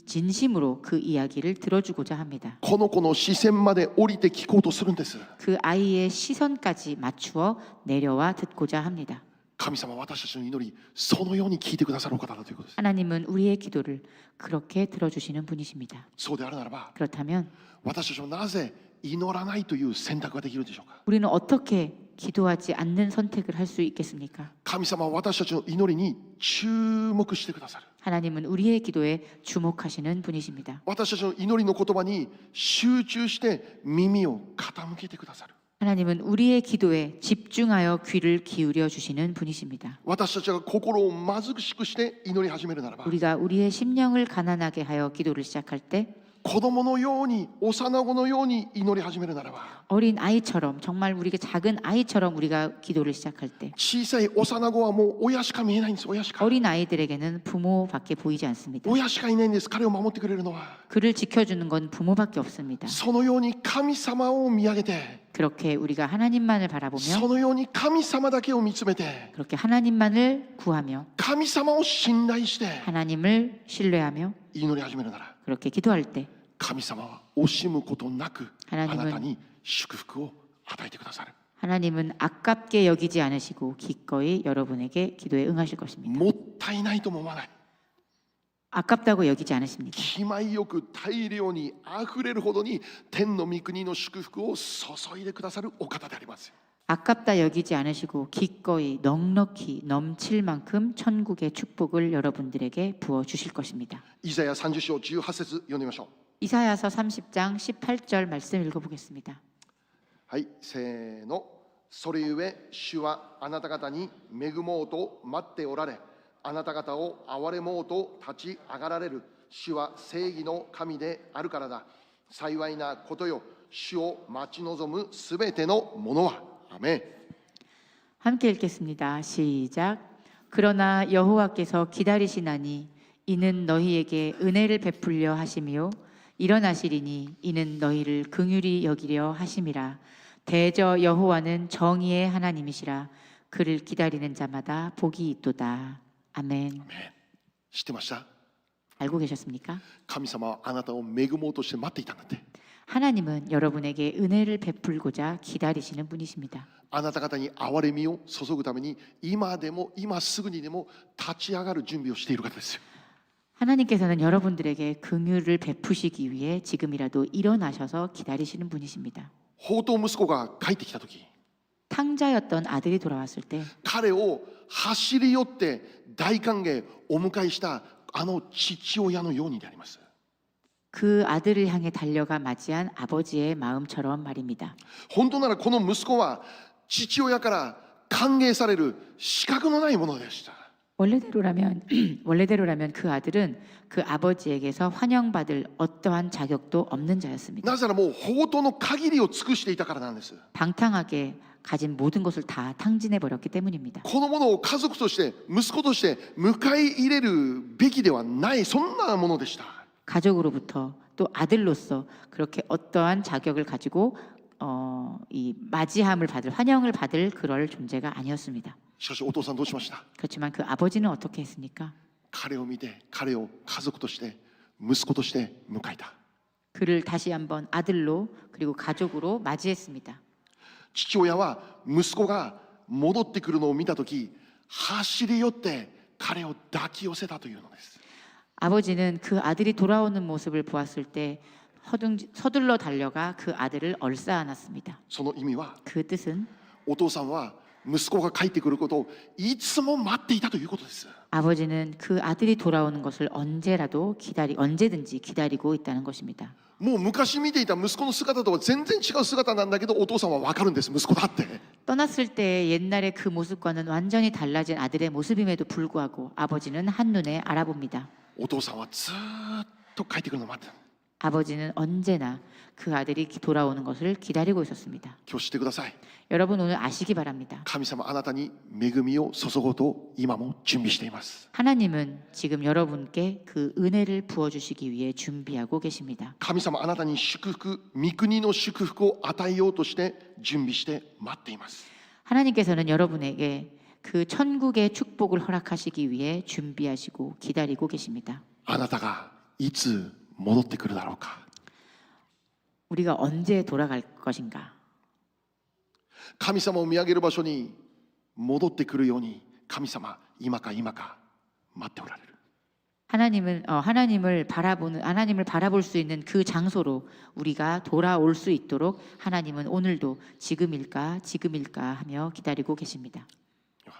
Speaker 2: 진심으로 그 이야기를 들어주고자 합니다.
Speaker 1: この子の視線まで降りて聞こうとするんです。
Speaker 2: 그 아이의 시선까지 맞추어 내려와 듣고자 합니다.
Speaker 1: 神様は私たちの祈りそのように聞いてくださるお方だということです。
Speaker 2: 하나님은 우리의 기도를 그렇게 들어주시는 분이십니다.
Speaker 1: そうであるならば
Speaker 2: 그렇다면
Speaker 1: 私たちはなぜ祈らないという選択ができるでしょうか。
Speaker 2: 우리는 어떻게 기도하지 않는 선택을 할 수 있겠습니까?
Speaker 1: 神様は私たちの祈りに注目してくださる。
Speaker 2: 하나님은 우리의 기도에 주목하시는 분이십니다.
Speaker 1: 私たちの祈りの言葉に集中して耳を傾けてくださる。
Speaker 2: 하나님은 우리의 기도에 집중하여 귀를 기울여 주시는 분이십니다.
Speaker 1: 私たちが心を貧しくして祈り始めるならば
Speaker 2: 우리가 우리의 심령을 가난하게 하여 기도를 시작할 때
Speaker 1: 子供のように幼子のように祈り始めるならば
Speaker 2: 어린 아이처럼 정말 우리가 작은 아이처럼 우리가 기도를 시작할 때
Speaker 1: 小さい幼子はもう親しか見えないんです。親しか
Speaker 2: 어린 아이들에게는 부모밖에 보이지 않습니다.
Speaker 1: 親しかいないんです。彼を守ってくれるのは
Speaker 2: 그를 지켜주는 건 부모밖에 없습니다.
Speaker 1: そのように神様を見上げて
Speaker 2: 그렇게 우리가 하나님만을 바라보며
Speaker 1: そのように神様だけを見つめて
Speaker 2: 그렇게 하나님만을 구하며
Speaker 1: 神様を信頼して
Speaker 2: 하나님을 신뢰하며
Speaker 1: 祈り始めるなら
Speaker 2: 그렇게 기도할 때
Speaker 1: 神様は惜しむことなくあ
Speaker 2: 하나님은
Speaker 1: なたに祝福を与えてくださる。
Speaker 2: 하나님은 아깝게 여기지 않으시고 기꺼이 여러분에게 기도에 응하실 것입니다.
Speaker 1: もったいないとも思わない。
Speaker 2: 아깝다고 여기지 않으십니다.
Speaker 1: 気前よく大量にあふれるほどに天の御国の祝福を注いでくださるお方であります。
Speaker 2: 아깝다 여기지 않으시고 기꺼이 넉넉히 넘칠 만큼 천국의 축복을 여러분들에게 부어 주실 것입니다.
Speaker 1: イザヤ30章18節読んでみましょう。
Speaker 2: 이사야서 30장 18절 말씀 읽어보겠습니다.
Speaker 1: はい、せーの。それゆえ主はあなた方に恵もうと待っておられ、あなた方を憐れもうと立ち上がられる。主は正義の神であるからだ。幸いなことよ、主を待ち望むすべてのものは。아멘.
Speaker 2: 함께 읽겠습니다. 시작. 그러나 여호와께서 기다리시나니 이는 너희에게 은혜를 베풀려 하심이요 일어나시리니 이는 너희를 긍휼히 여기려 하심이라. 대저 여호와는 정의의 하나님이시라. 그를 기다리는 자마다 복이 있도다. 아멘.
Speaker 1: 知ってました？
Speaker 2: 알고 계셨습니까?
Speaker 1: 神様はあなたを恵もうとして待っていたんだって。
Speaker 2: 하나님은 여러분에게 은혜를 베풀고자 기다리시는 분이십니다.
Speaker 1: あなた方に憐れみを注ぐために今でも今すぐにでも立ち上がる準備をしている方ですよ。
Speaker 2: 하나님께서는 여러분들에게 긍휼을 베푸시기 위해 지금이라도 일어나셔서 기다리시는 분이십니다.
Speaker 1: 放蕩息子が帰ってきた時、
Speaker 2: 탕자였던 아들이 돌아왔을 때
Speaker 1: 彼を走り寄って大歓迎お迎えしたあの父親のようにであります。
Speaker 2: 그 아들을 향해 달려가 맞이한 아버지의 마음처럼 말입니다.
Speaker 1: 本当ならこの息子は父親から歓迎される資格のないものでした。
Speaker 2: 원래대로라면 원래대로라면 그 아들은 그 아버지에게서 환영받을 어떠한 자격도 없는 자였습니다.
Speaker 1: なぜならもう宝刀の限りを尽くしていたからなんです。
Speaker 2: 방탕하게 가진 모든 것을 다 탕진해 버렸기 때문입니다.
Speaker 1: このものを家族として息子として迎え入れるべきではない、そんなものでした。
Speaker 2: 가족으로부터 또 아들로서 그렇게 어떠한 자격을 가지고 이 맞이함을 받을 환영을 받을 그럴 존재가 아니었습니다.
Speaker 1: しかしお父さんどうしました？
Speaker 2: 그렇지만 그 아버지는 어떻게 했습니까?
Speaker 1: 彼を見て彼を家族として息子として迎えた。
Speaker 2: 그를 다시 한번 아들로 그리고 가족으로 맞이했습니다.
Speaker 1: 父親は息子が戻ってくるのを見たとき、走り寄って彼を抱き寄せたというのです。
Speaker 2: 아버지는 그 아들이 돌아오는 모습을 보았을 때 서둘러 달려가 그 아들을 얼싸안았습니다.
Speaker 1: その意味は
Speaker 2: 그 뜻은
Speaker 1: お父さんは息子が帰ってくることをいつも待っていたということです。
Speaker 2: 아버지는 그 아들이 돌아오는 것을 언제든지 기다리고 있다는 것입니다.
Speaker 1: もう昔見ていた息子の姿とは全然違う姿なんだけど、お父さんは分かるんです、息子だって。
Speaker 2: 떠났을 때 옛날의 그 모습과는 완전히 달라진 아들의 모습임에도 불구하고 아버지는 한눈에 알아봅니다.
Speaker 1: お父さんはずっと帰ってくるのを待ってる。
Speaker 2: 아버지는 언제나 그 아들이 돌아오는 것을 기다리고 있었습니다.
Speaker 1: 今日知ってください。
Speaker 2: 여러분 오늘 아시기 바랍니다.
Speaker 1: 神様あなたに恵みを注ごうと今も準備しています。
Speaker 2: 하나님은 지금 여러분께 그 은혜를 부어주시기 위해 준비하고 계십니다.
Speaker 1: 神様あなたに祝福、御国の祝福を与えようとして準備して待っています。
Speaker 2: 하나님께서는 여러분에게 그 천국의 축복을 허락하시기 위해 준비하시고 기다리고 계십니다.
Speaker 1: あなたがいつ戻ってくるだろうか。
Speaker 2: 우리가 언제 돌아갈 것인가?
Speaker 1: 神様を見上げる場所に戻ってくるように、神様今か今か待っておられる。
Speaker 2: 하나님을 바라볼 수 있는 그 장소로 우리가 돌아올 수 있도록 하나님은 오늘도 지금일까 하며 기다리고 계십니다.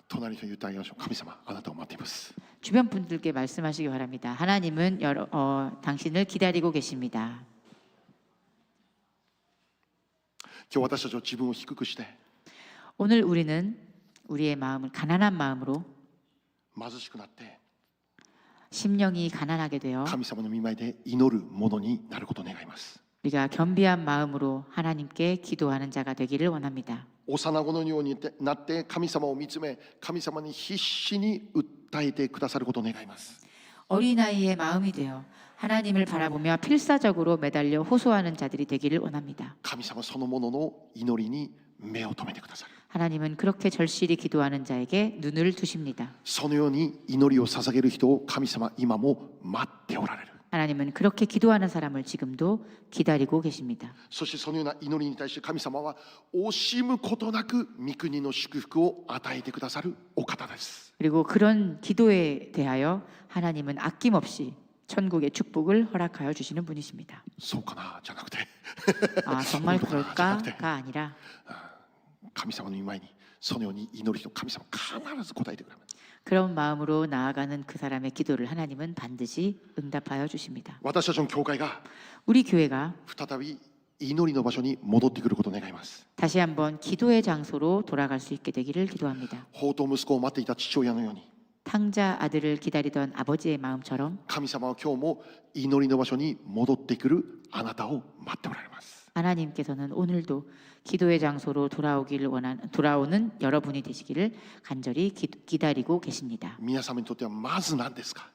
Speaker 1: 隣と言ってあげましょう。神様あなたを待っています。
Speaker 2: 주변 분들께 말씀하시기 바랍니다. 하나님은 당신을 기다리고 계십니다.
Speaker 1: 今日私たちは自分を低くして
Speaker 2: 오늘 우리는 우리의 마음을 가난한 마음으로
Speaker 1: 貧しくなって
Speaker 2: 심령이 가난하게 되어
Speaker 1: 神様の御前で祈るものになることを願います。
Speaker 2: 우리가 겸비한 마음으로 하나님께 기도하는 자가 되기를 원합니다.
Speaker 1: 幼子のようになって神様を見つめ、神様に必死に訴えてくださることを願います。
Speaker 2: 어린아이의 마음이 되어 하나님을 바라보며 필사적으로 매달려 호소하는 자들이 되기를 원합니다.
Speaker 1: 神様そのものの祈りに目を留めてくださる。
Speaker 2: 하나님은 그렇게 절실히 기도하는 자에게 눈을 두십니다.
Speaker 1: そのように祈りを捧げる人を神様今も待っておられる。
Speaker 2: 하나님은 그렇게 기도하는 사람을 지금도 기다리고 계십니다.
Speaker 1: そしてそのような祈りに対して神様は惜しむことなく御国の祝福を与えてくださるお方です。
Speaker 2: 그리고 그런 기도에 대하여 하나님은 아낌없이 천국의 축복을 허락하여 주시는 분이십니다.
Speaker 1: そうかなじゃなくて
Speaker 2: 아, 정말 그럴까가 아니라
Speaker 1: 神様の御前にそのように祈る人、神様必ず答えてくれます。
Speaker 2: 그런 마음으로 나아가는 그 사람의 기도를 하나님은 반드시 응답하여 주십니다.
Speaker 1: 私たちの教会が
Speaker 2: 우리 교회가
Speaker 1: 再び祈りの場所に戻ってくることを願います。
Speaker 2: 다시 한번 기도의 장소로 돌아갈 수 있게 되기를 기도합니다.
Speaker 1: 宝刀息子を待っていた父親のように
Speaker 2: 탕자 아들을 기다리던 아버지의 마음처럼
Speaker 1: 神様は今日も祈りの場所に戻ってくるあなたを待っておられます。
Speaker 2: 하나님께서는 오늘도 기도의 장소로 돌아오는 여러분이 되시기를 간절히 기다리고 계십니다.
Speaker 1: 皆様にとってはまず何ですか？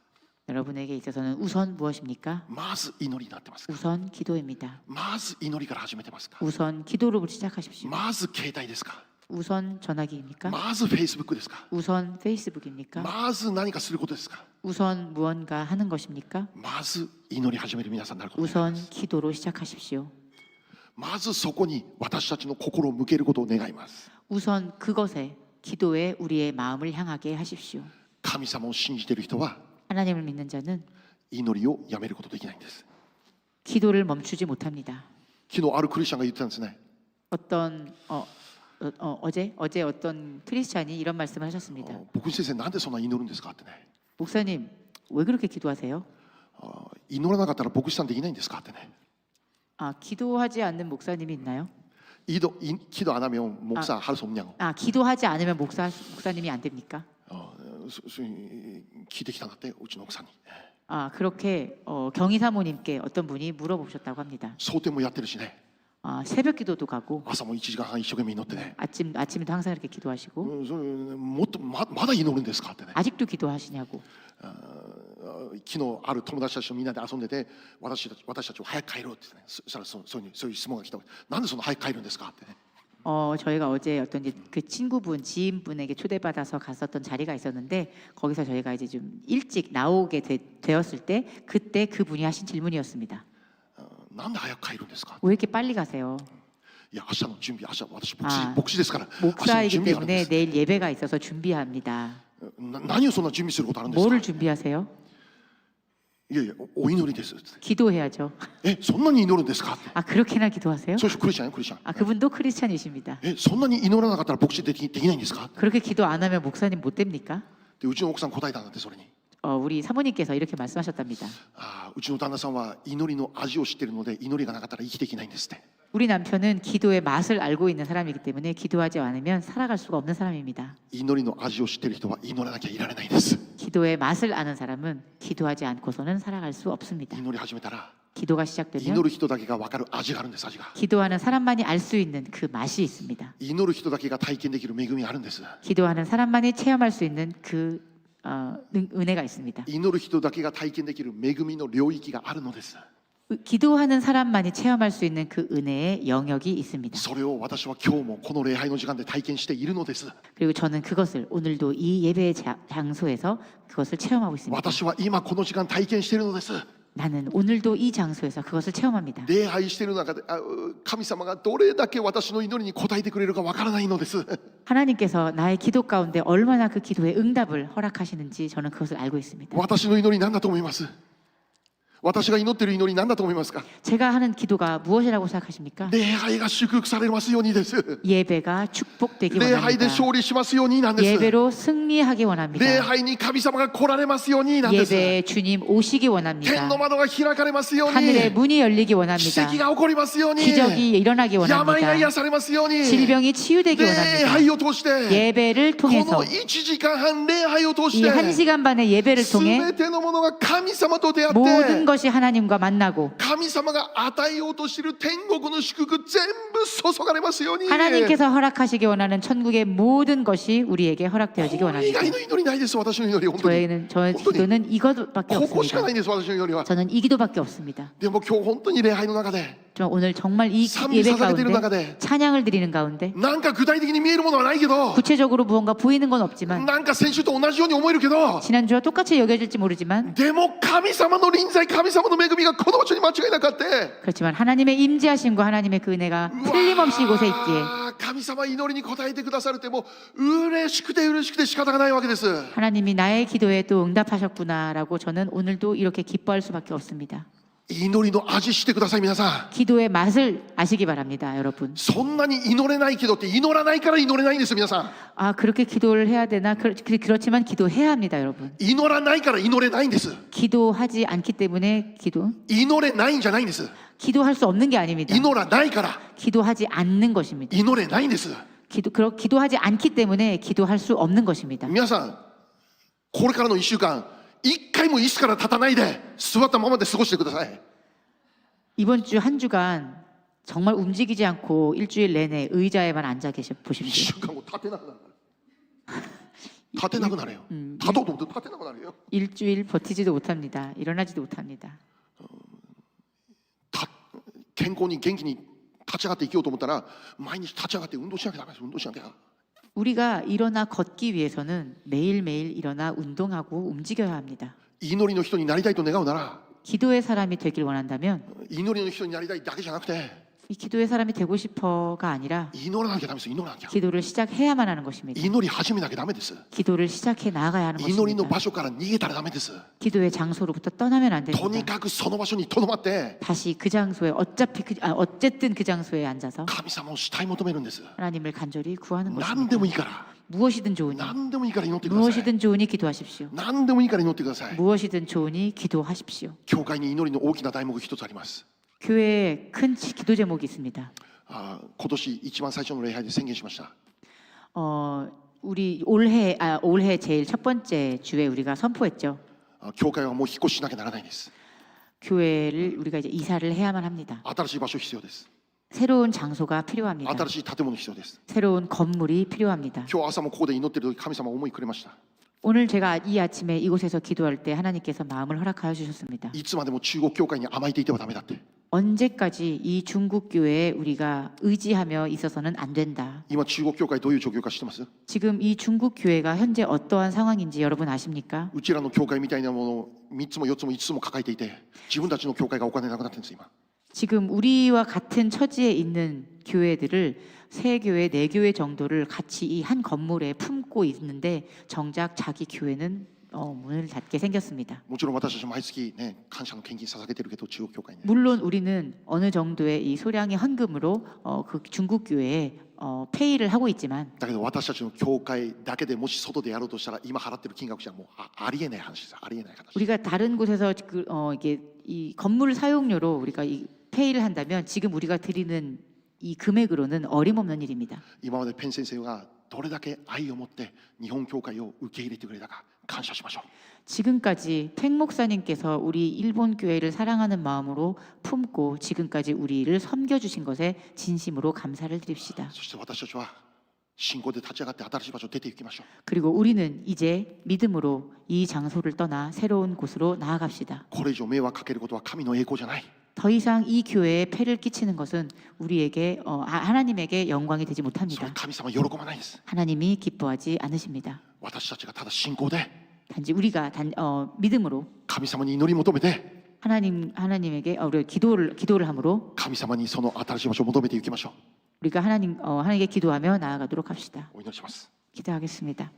Speaker 2: 여러분에게 있어서는 우선 무엇입니까?
Speaker 1: まず祈りになってますか？
Speaker 2: 우선 기도입니다.
Speaker 1: まず祈りから始めてますか？
Speaker 2: 우선 기도로 시작하십시오.
Speaker 1: まず携帯ですか？
Speaker 2: 우선 전화기입니까?
Speaker 1: まず Facebook ですか？
Speaker 2: 우선 페이스북입니까?
Speaker 1: まず何かすることですか？
Speaker 2: 우선 무언가 하는 것입니까?
Speaker 1: まず祈り始める皆さんになることを願い
Speaker 2: 우선
Speaker 1: ます。
Speaker 2: 기도로 시작하십시오.
Speaker 1: まずそこに私たちの心を向けることを願います。
Speaker 2: 우선 그것에 기도에 우리의 마음을 향하게 하십시오.
Speaker 1: 神様を信じている人は
Speaker 2: 하나님을 믿는 자는
Speaker 1: 祈りをやめることできないんです。
Speaker 2: 기도를 멈추지 못합니다.
Speaker 1: 昨日あるクリスチャンが言ってたんですね。
Speaker 2: 어제 어떤 크리스찬이 이런 말씀을 하셨습니다.
Speaker 1: 僕に先生なんでそんな祈るんですかってね。
Speaker 2: 목사님, 왜 그렇게 기도하세요?
Speaker 1: 祈らなかったら牧師さんできないんですかってね。
Speaker 2: 아, 기도하지 않는 목사님이 있나요?
Speaker 1: 기도 안 하면 목사 할 수 없냐고.
Speaker 2: 아, 기도하지 않으면 목사님이 안 됩니까?
Speaker 1: 聞いてきたんだってうちの奥さんに。
Speaker 2: 아, 그렇게 경희 사모님께 어떤 분이 물어보셨다고 합니다.
Speaker 1: 蒼天もやってるしね。
Speaker 2: 아, 새벽 기도도 가고
Speaker 1: 朝も1時間半一生懸命祈ってね。
Speaker 2: 아침에도 항상 이렇게 기도하시고
Speaker 1: それもっとまだ祈るんですかってね。
Speaker 2: 아직도 기도하시냐고.
Speaker 1: 昨日ある友達たちとみんなで遊んでて私たちは早く帰ろうってね。そしたらそういう質問が来た。なんでそんな早く帰るんですかってね。
Speaker 2: 저희가 어제 어떤 이제 그 친구분, 지인분에게 초대받아서 갔었던 자리가 있었는데 거기서 저희가 이제 좀 일찍 나오게 되었을 때 그때 그분이 하신 질문이었습니다.
Speaker 1: なんで早く帰るんですか。
Speaker 2: 왜 이렇게 빨리 가세요?
Speaker 1: いや明日の準備、私
Speaker 2: あ
Speaker 1: 牧師ですから明日の
Speaker 2: 목사이기
Speaker 1: 準備があるんで
Speaker 2: 때문에
Speaker 1: す。
Speaker 2: 내일 예배가 있어서 준비합니다.
Speaker 1: 何をそんな準備することあるんですか。
Speaker 2: 뭐를 준비하세요?
Speaker 1: いやいやお祈りです。
Speaker 2: 기도해야죠.
Speaker 1: そんなに祈るんですかって。
Speaker 2: 아, 그렇게나 기도하세요?
Speaker 1: そういう人クリスチャンよクリスチャン。
Speaker 2: 아, 그분도 크리스찬이십니다.
Speaker 1: そんなに祈らなかったら牧師できないんですか。
Speaker 2: 그렇게 기도 안 하면 목사님 못 됩니까?
Speaker 1: でうちの奥さん答えたんだってそれに。
Speaker 2: 우리 사모님께서 이렇게 말씀하셨답니다.
Speaker 1: うちの旦那さんは祈りの味を知っているので祈りがなかったら生きていけないんですって。
Speaker 2: 우리 남편은 기도의 맛을 알고 있는 사람이기 때문에 기도하지 않으면 살아갈 수가 없는 사람입니다.
Speaker 1: 祈りの味を知っている人は祈らなきゃいられないです。
Speaker 2: 기도의 맛을 아는 사람은 기도하지 않고서는 살아갈 수 없습니다.
Speaker 1: 祈り始めたら
Speaker 2: 기도가 시작되면
Speaker 1: 祈る人だけが分かる味があるんです。味が。
Speaker 2: 기도하는 사람만이 알 수 있는 그 맛이 있습니다.
Speaker 1: 祈る人だけが体験できる恵みがあるんです。
Speaker 2: 기도하는 사람만이 체험할 수 있는 그 은혜가 있습니다.
Speaker 1: 祈る人だけが体験できる恵みの領域があるのです。
Speaker 2: 기도하는 사람만이 체험할 수 있는 그 은혜의 영역이 있습니다.
Speaker 1: それを私は今日もこの礼拝の時間で体験しているのです。
Speaker 2: 그리고 저는 그것을 오늘도 이 예배의 장소에서 그것을 체험하고 있습니다.
Speaker 1: 私は今この時間体験しているのです。
Speaker 2: 나는 오늘도 이 장소에서 그것을 체험합니다.
Speaker 1: 礼拝している中で神様がどれだけ私の祈りに応えてくれるかわからないのです。
Speaker 2: 하나님께서 나의 기도 가운데 얼마나 그 기도에 응답을 허락하시는지 저는 그것을 알고 있습니다.
Speaker 1: 私の祈り何だと思います。私が祈っている祈り何だと思いますか。
Speaker 2: 제가 하는 기도가 무엇이라고 생각하십니까?
Speaker 1: 礼拝が祝福されますようにです。
Speaker 2: 예배가 축복되기
Speaker 1: 礼拝で
Speaker 2: 원합니다.
Speaker 1: 勝利しますようになんです。
Speaker 2: 예배로 승리하기 원합니다.
Speaker 1: 礼拝に神様が来られますようになんです。
Speaker 2: 예배에 주님 오시기
Speaker 1: 天
Speaker 2: 원합니다.
Speaker 1: の窓が開かれますように。
Speaker 2: 하늘의 문이 열리기
Speaker 1: 奇
Speaker 2: 원합니다.
Speaker 1: 跡が起こりますように。
Speaker 2: 기적이 일어나기
Speaker 1: 病が
Speaker 2: 원합니다.
Speaker 1: 癒されますように。
Speaker 2: 질병이 치유되기
Speaker 1: 礼
Speaker 2: 원합니다.
Speaker 1: 拝を通して
Speaker 2: 예배를
Speaker 1: こ
Speaker 2: 통해서
Speaker 1: の1時間半礼拝を通し
Speaker 2: 이
Speaker 1: て
Speaker 2: 1시간 반의 예배를
Speaker 1: す
Speaker 2: 통해
Speaker 1: べてのものが神様と出会っ
Speaker 2: 모든
Speaker 1: て
Speaker 2: 것이 하나님과 만나고
Speaker 1: 神様が与えようとしている天国の祝福全部注がれますように。
Speaker 2: 하나님께서 허락하시기 원하는 천국의 모든 것이 우리에게 허락되어지기
Speaker 1: これ以
Speaker 2: 원합니다.
Speaker 1: 外の祈りないです。私の祈り本当に
Speaker 2: 저의 기도는 이것밖에
Speaker 1: ここしか
Speaker 2: 없습니다.
Speaker 1: ないんです。私の祈りは。
Speaker 2: 저는 이 기도밖에 없습니다.
Speaker 1: でも今日本当に礼拝の中で
Speaker 2: 저 오늘 정말 이
Speaker 1: 賛美
Speaker 2: 예배
Speaker 1: 捧げている中
Speaker 2: 가운데
Speaker 1: で
Speaker 2: 찬양을 드리는 가운데
Speaker 1: なんか具体的に見えるものはないけど
Speaker 2: 구체적으로 무언가 보이는 건 없지만
Speaker 1: なんか先週と同じように思えるけど
Speaker 2: 지난주와 똑같이 여겨질지 모르지만
Speaker 1: でも神様の臨在神様の恵みがこの場所に間違いなくあって
Speaker 2: 그렇지만 하나님의 임재하심과 하나님의 그 은혜가 틀림없이 이곳에 있기에
Speaker 1: 神様祈りに応えてくださるってもう嬉しくて仕方がないわけです。
Speaker 2: 하나님이 나의 기도에 또 응답하셨구나라고 저는 오늘도 이렇게 기뻐할 수밖에 없습니다.
Speaker 1: 祈りの味してください皆さん。
Speaker 2: 기도의 맛을 아시기 바랍니다, 여러분.
Speaker 1: そんなに祈れないけどって祈らないから祈れないんです皆さん。
Speaker 2: 아, 그렇게 기도를 해야 되나? 그렇지만 기도해야 합니다, 여러분.
Speaker 1: 祈らないから祈れないんです。
Speaker 2: 기도하지 않기 때문에
Speaker 1: 祈れないんじゃないんです。
Speaker 2: 기도할 수 없는 게 아닙니다.
Speaker 1: 祈らないから
Speaker 2: 기도하지 않는 것입니다.
Speaker 1: 祈れないんです。
Speaker 2: 기도하지 않기 때문에 기도할 수 없는 것입니다.
Speaker 1: 皆さんこれからの1週間一回も椅子から立たないで座ったままで過ごしてください。
Speaker 2: 이번 주 한 주간 정말 움직이지 않고 일주일 내내 의자에만 앉아 계셔
Speaker 1: 1
Speaker 2: 보십시오.
Speaker 1: 週間も立てなくなる。立てなくなるよ。立とうと思って立てなくなるよ。
Speaker 2: 일주일 버티지도 못합니다. 일어나지도 못합니다.
Speaker 1: 健康に元気に立ち上がって生きようと思ったら毎日立ち上がって運動しなきゃダメです。運動しなきゃ。
Speaker 2: 우리가 일어나 걷기 위해서는 매일매일 일어나 운동하고 움직여야 합니다.
Speaker 1: 祈りの人になりたいと願うなら
Speaker 2: 기도의 사람이 되길 원한다면
Speaker 1: 祈りの人になりたいだけじゃなくて
Speaker 2: 이 기도의 사람이 되고 싶어가 아니라
Speaker 1: 祈らなきゃダメです。祈らなきゃ。
Speaker 2: 기도를 시작해야만 하는 것입니다.
Speaker 1: 祈り始めなきゃダメです。
Speaker 2: 기도를 시작해 나가야 하는
Speaker 1: 祈りの
Speaker 2: 것입니다.
Speaker 1: 場所から逃げたらダメです。
Speaker 2: 기도의 장소로부터 떠나면 안
Speaker 1: とに
Speaker 2: 됩니다.
Speaker 1: かくその場所にとどまって
Speaker 2: 다시 그 장소에 어쨌든 그 장소에 앉아서
Speaker 1: 神様を主体求めるんです。
Speaker 2: 하나님을 간절히 구하는
Speaker 1: 何で
Speaker 2: 것입니다.
Speaker 1: もいいから、
Speaker 2: 무엇이든 좋으니
Speaker 1: 何でもいいから祈ってください。
Speaker 2: 무엇이든 좋으니 기도하십시오.
Speaker 1: 何でもいいから祈ってください。
Speaker 2: 무엇이든 좋으니 기도하십시오.
Speaker 1: 教会に祈りの大きな題目が一つあります。
Speaker 2: 교회에 큰 기도 제목이 있습니다.
Speaker 1: 今年一番最初の礼拝で宣言しました。
Speaker 2: 우리 올해 제일 첫 번째 주에 우리가 선포했죠.
Speaker 1: 教会はもう引っ越ししなきゃならないんです。
Speaker 2: 교회를 우리가 이제 이사를 해야만 합니다.
Speaker 1: 新しい場所必要です。
Speaker 2: 새로운 장소가 필요합니다.
Speaker 1: 新しい建物必要です。
Speaker 2: 새로운 건물이 필요합니다.
Speaker 1: 今日朝もここで祈っている時、神様は思いくれました。
Speaker 2: 오늘 제가 이 아침에 이곳에서 기도할 때 하나님께서 마음을 허락하여 주셨습니다.
Speaker 1: いつまでも中国教会に甘えていてはダメだって。
Speaker 2: 언제까지 이 중국 교회에 우리가 의지하며 있어서는 안 된다.
Speaker 1: 今中国教会どういう状況か知ってます？
Speaker 2: 지금 이 중국 교회가 현재 어떠한 상황인지 여러분 아십니까?
Speaker 1: うちらの教会みたいなものを3つも4つも5つも抱えていて、自分たちの教会がお金なくなってるんです今。
Speaker 2: 지금 우리와 같은 처지에 있는 교회들을 3교회, 4교회 정도를 같이 이 한 건물에 품고 있는데 정작 자기 교회는 문을 닫게 생겼습니다.
Speaker 1: もちろん私たち毎月ね感謝の献金捧げてるけど中国教会にね。
Speaker 2: 물론 우리는 어느 정도의 이 소량의 헌금으로 그 중국 교회에 페이를 하고 있지만
Speaker 1: だけど私たちの教会だけでもし外でやろうとしたら今払ってる金額じゃもうありえない話です。ありえない話。
Speaker 2: 우리가 다른 곳에서 이게 이 건물 사용료로 우리가 이 페이를 한다면 지금 우리가 드리는 이 금액으로는 어림없는 일입니다.
Speaker 1: 今までペン先生がどれだけ愛を持って日本教会を受け入れてくれたか感謝しましょう。
Speaker 2: 지금까지 팽 목사님께서 우리 일본 교회를 사랑하는 마음으로 품고 지금까지 우리를 섬겨주신 것에 진심으로 감사를 드립시다.
Speaker 1: そして私たちは信仰で立ち上がって新しい場所に出て行きましょう。
Speaker 2: 그리고 우리는 이제 믿음으로 이 장소를 떠나 새로운 곳으로 나아갑시다.
Speaker 1: これ以上迷惑かけることは神の栄光じゃない。
Speaker 2: 더 이상 이 교회에 폐를 끼치는 것은 우리에게 하나님에게 영광이 되지
Speaker 1: それ
Speaker 2: 못합니다.
Speaker 1: 神様喜ばないです。
Speaker 2: 하나님이 기뻐하지 않으십니다.
Speaker 1: 私たちがただ信仰で
Speaker 2: 단지 우리가 믿음으로
Speaker 1: 神様に祈り求めて
Speaker 2: 하나님에게 우리가 기도를 함으로
Speaker 1: 神様にその新しい場所を求めていきましょう。
Speaker 2: 우리가 하나님께 기도하며 나아가도록 합시다.
Speaker 1: お祈りします。
Speaker 2: 기도하겠습니다.